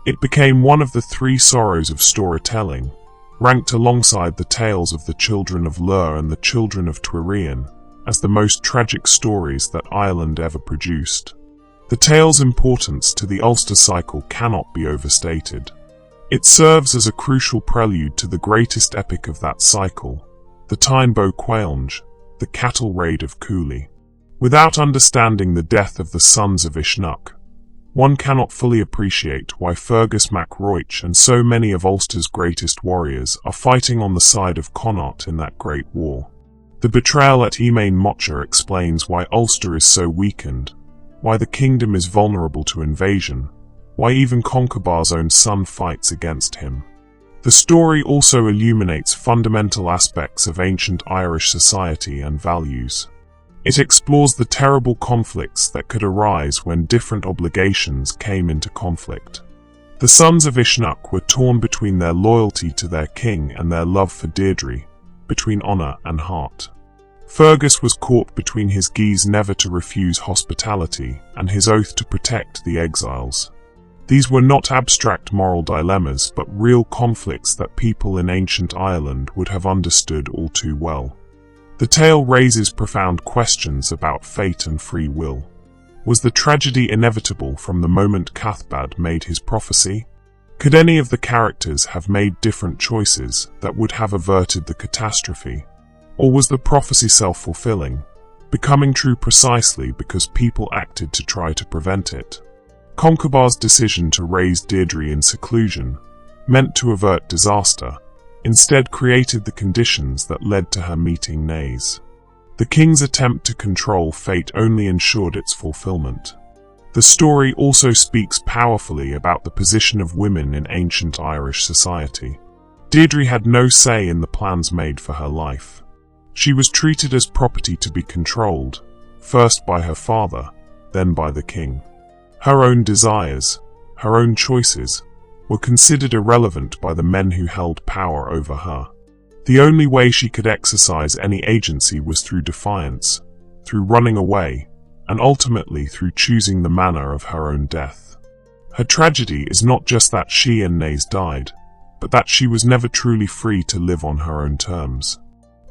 It became one of the three sorrows of storytelling, ranked alongside the tales of the children of Lur and the children of Twirian, as the most tragic stories that Ireland ever produced. The tale's importance to the Ulster Cycle cannot be overstated. It serves as a crucial prelude to the greatest epic of that cycle, the Tyne Bo Cuailnge, the cattle raid of Cooley. Without understanding the death of the sons of Usnach, one cannot fully appreciate why Fergus mac Róich and so many of Ulster's greatest warriors are fighting on the side of Connaught in that great war. The betrayal at Emain Macha explains why Ulster is so weakened, why the kingdom is vulnerable to invasion, why even Conchobar's own son fights against him. The story also illuminates fundamental aspects of ancient Irish society and values. It explores the terrible conflicts that could arise when different obligations came into conflict. The sons of Usnach were torn between their loyalty to their king and their love for Deirdre, between honour and heart. Fergus was caught between his geese never to refuse hospitality and his oath to protect the exiles. These were not abstract moral dilemmas but real conflicts that people in ancient Ireland would have understood all too well. The tale raises profound questions about fate and free will. Was the tragedy inevitable from the moment Cathbad made his prophecy? Could any of the characters have made different choices that would have averted the catastrophe? Or was the prophecy self-fulfilling, becoming true precisely because people acted to try to prevent it? Conchobar's decision to raise Deirdre in seclusion, meant to avert disaster, instead created the conditions that led to her meeting Naoise. The king's attempt to control fate only ensured its fulfillment. The story also speaks powerfully about the position of women in ancient Irish society. Deirdre had no say in the plans made for her life. She was treated as property to be controlled, first by her father, then by the king. Her own desires, her own choices, were considered irrelevant by the men who held power over her. The only way she could exercise any agency was through defiance, through running away, and ultimately through choosing the manner of her own death. Her tragedy is not just that she and Naoise died, but that she was never truly free to live on her own terms.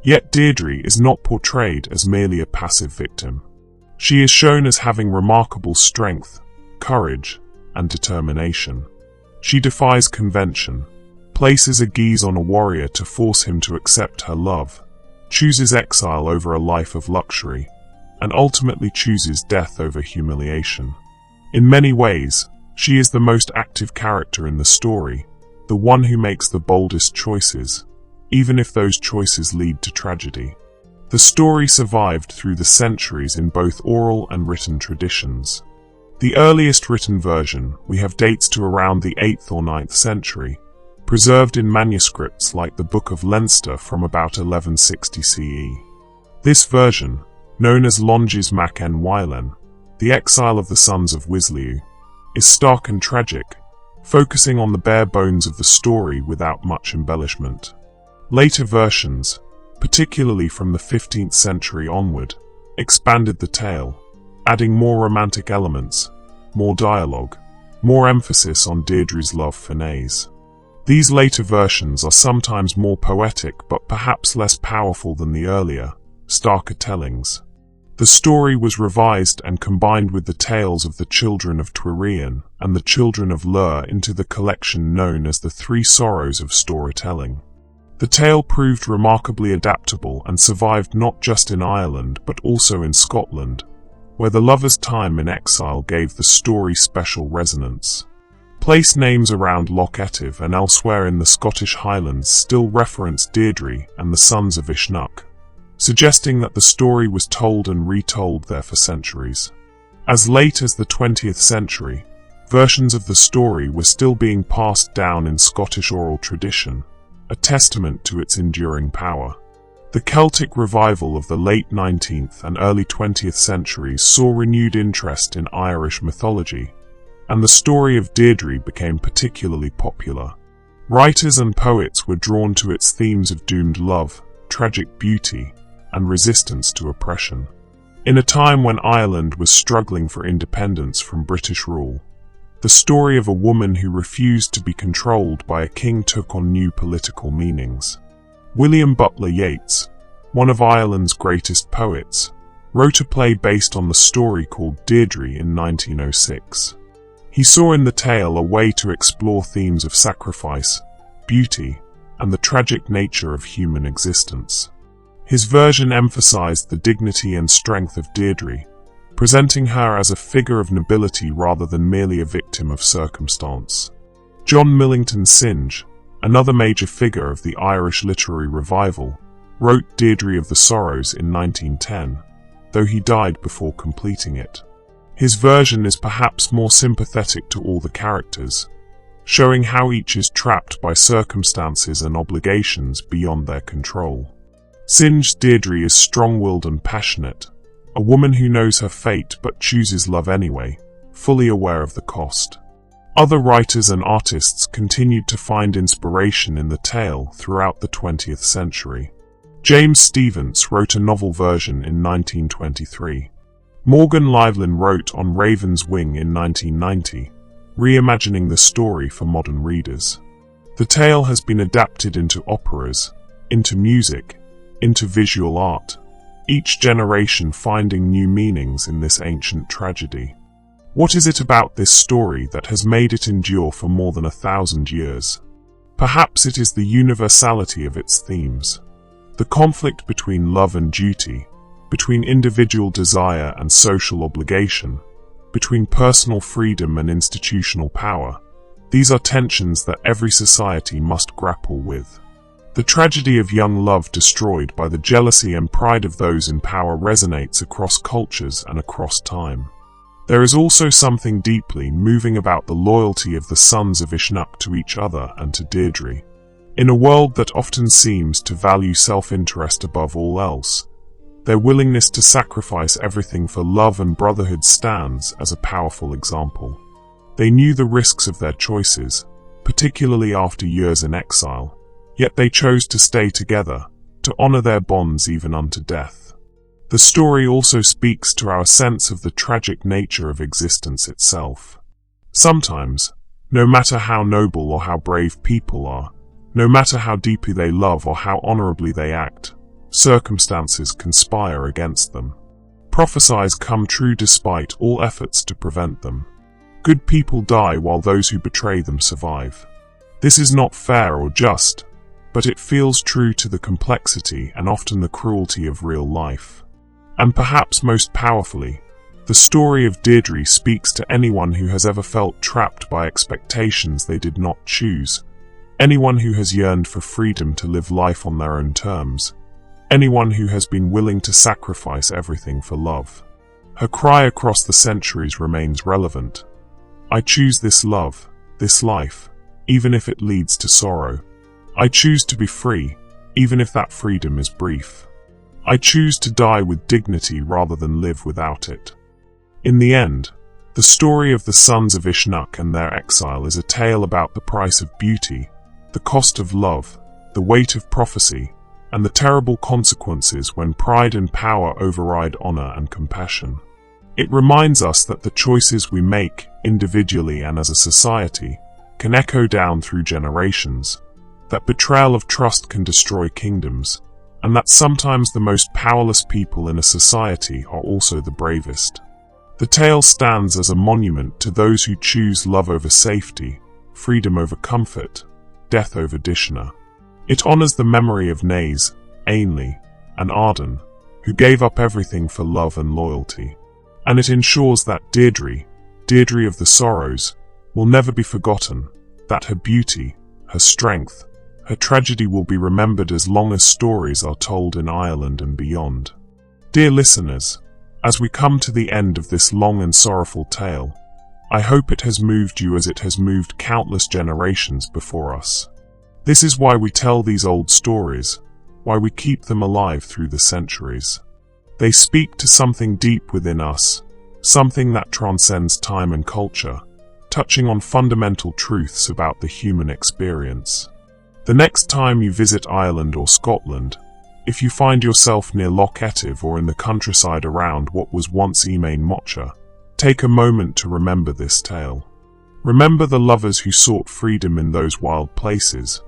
Yet Deirdre is not portrayed as merely a passive victim. She is shown as having remarkable strength, courage, and determination. She defies convention, places a geese on a warrior to force him to accept her love, chooses exile over a life of luxury, and ultimately chooses death over humiliation. In many ways, she is the most active character in the story, the one who makes the boldest choices, even if those choices lead to tragedy. The story survived through the centuries in both oral and written traditions. The earliest written version we have dates to around the 8th or 9th century, preserved in manuscripts like the Book of Leinster from about 1160 CE. This version, known as Longes mac en Wylen, the exile of the sons of Wisliu, is stark and tragic, focusing on the bare bones of the story without much embellishment. Later versions, particularly from the 15th century onward, expanded the tale, adding more romantic elements, more dialogue, more emphasis on Deirdre's love for Naoise. These later versions are sometimes more poetic but perhaps less powerful than the earlier, starker tellings. The story was revised and combined with the tales of the children of Twirian and the children of Lur into the collection known as the Three Sorrows of Storytelling. The tale proved remarkably adaptable and survived not just in Ireland but also in Scotland, where the lover's time in exile gave the story special resonance. Place names around Loch Etive and elsewhere in the Scottish Highlands still reference Deirdre and the sons of Usnach, suggesting that the story was told and retold there for centuries. As late as the 20th century, versions of the story were still being passed down in Scottish oral tradition, a testament to its enduring power. The Celtic revival of the late 19th and early 20th centuries saw renewed interest in Irish mythology, and the story of Deirdre became particularly popular. Writers and poets were drawn to its themes of doomed love, tragic beauty, and resistance to oppression. In a time when Ireland was struggling for independence from British rule, the story of a woman who refused to be controlled by a king took on new political meanings. William Butler Yeats, one of Ireland's greatest poets, wrote a play based on the story called Deirdre in 1906. He saw in the tale a way to explore themes of sacrifice, beauty, and the tragic nature of human existence. His version emphasized the dignity and strength of Deirdre, presenting her as a figure of nobility rather than merely a victim of circumstance. John Millington Synge, another major figure of the Irish literary revival, wrote Deirdre of the Sorrows in 1910, though he died before completing it. His version is perhaps more sympathetic to all the characters, showing how each is trapped by circumstances and obligations beyond their control. Synge's Deirdre is strong-willed and passionate, a woman who knows her fate but chooses love anyway, fully aware of the cost. Other writers and artists continued to find inspiration in the tale throughout the 20th century. James Stephens wrote a novel version in 1923. Morgan Llewellyn wrote On Raven's Wing in 1990, reimagining the story for modern readers. The tale has been adapted into operas, into music, into visual art, each generation finding new meanings in this ancient tragedy. What is it about this story that has made it endure for more than 1,000 years? Perhaps it is the universality of its themes. The conflict between love and duty, between individual desire and social obligation, between personal freedom and institutional power. These are tensions that every society must grapple with. The tragedy of young love destroyed by the jealousy and pride of those in power resonates across cultures and across time. There is also something deeply moving about the loyalty of the sons of Usnach to each other and to Deirdre. In a world that often seems to value self-interest above all else, their willingness to sacrifice everything for love and brotherhood stands as a powerful example. They knew the risks of their choices, particularly after years in exile, yet they chose to stay together, to honor their bonds even unto death. The story also speaks to our sense of the tragic nature of existence itself. Sometimes, no matter how noble or how brave people are, no matter how deeply they love or how honorably they act, circumstances conspire against them. Prophecies come true despite all efforts to prevent them. Good people die while those who betray them survive. This is not fair or just, but it feels true to the complexity and often the cruelty of real life. And perhaps most powerfully, the story of Deirdre speaks to anyone who has ever felt trapped by expectations they did not choose, anyone who has yearned for freedom to live life on their own terms, anyone who has been willing to sacrifice everything for love. Her cry across the centuries remains relevant. I choose this love, this life, even if it leads to sorrow. I choose to be free, even if that freedom is brief. I choose to die with dignity rather than live without it. In the end, the story of the sons of Usnach and their exile is a tale about the price of beauty, the cost of love, the weight of prophecy, and the terrible consequences when pride and power override honor and compassion. It reminds us that the choices we make, individually and as a society, can echo down through generations, that betrayal of trust can destroy kingdoms, and that sometimes the most powerless people in a society are also the bravest. The tale stands as a monument to those who choose love over safety, freedom over comfort, death over Dishna. It honors the memory of Naoise, Ainley, and Arden, who gave up everything for love and loyalty. And it ensures that Deirdre of the Sorrows, will never be forgotten, that her beauty, her strength, her tragedy will be remembered as long as stories are told in Ireland and beyond. Dear listeners, as we come to the end of this long and sorrowful tale, I hope it has moved you as it has moved countless generations before us. This is why we tell these old stories, why we keep them alive through the centuries. They speak to something deep within us, something that transcends time and culture, touching on fundamental truths about the human experience. The next time you visit Ireland or Scotland, if you find yourself near Lough Etive or in the countryside around what was once Emain Macha, take a moment to remember this tale. Remember the lovers who sought freedom in those wild places.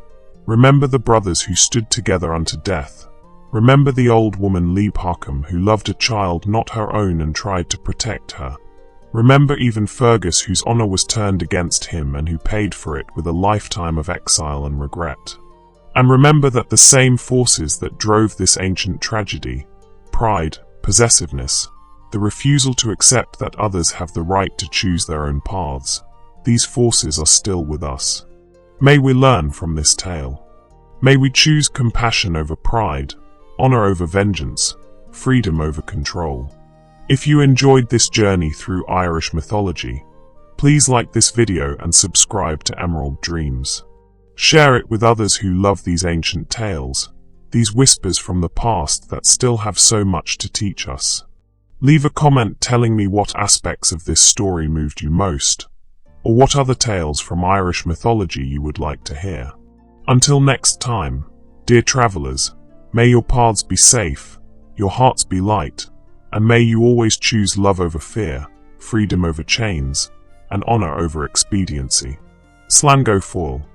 Remember the brothers who stood together unto death. Remember the old woman Leibhacum who loved a child not her own and tried to protect her. Remember even Fergus whose honor was turned against him and who paid for it with a lifetime of exile and regret. And remember that the same forces that drove this ancient tragedy, pride, possessiveness, the refusal to accept that others have the right to choose their own paths, these forces are still with us. May we learn from this tale. May we choose compassion over pride, honor over vengeance, freedom over control. If you enjoyed this journey through Irish mythology, please like this video and subscribe to Emerald Dreams. Share it with others who love these ancient tales, these whispers from the past that still have so much to teach us. Leave a comment telling me what aspects of this story moved you most, or what other tales from Irish mythology you would like to hear. Until next time, dear travelers, may your paths be safe, your hearts be light, and may you always choose love over fear, freedom over chains, and honor over expediency. Slán go fóill.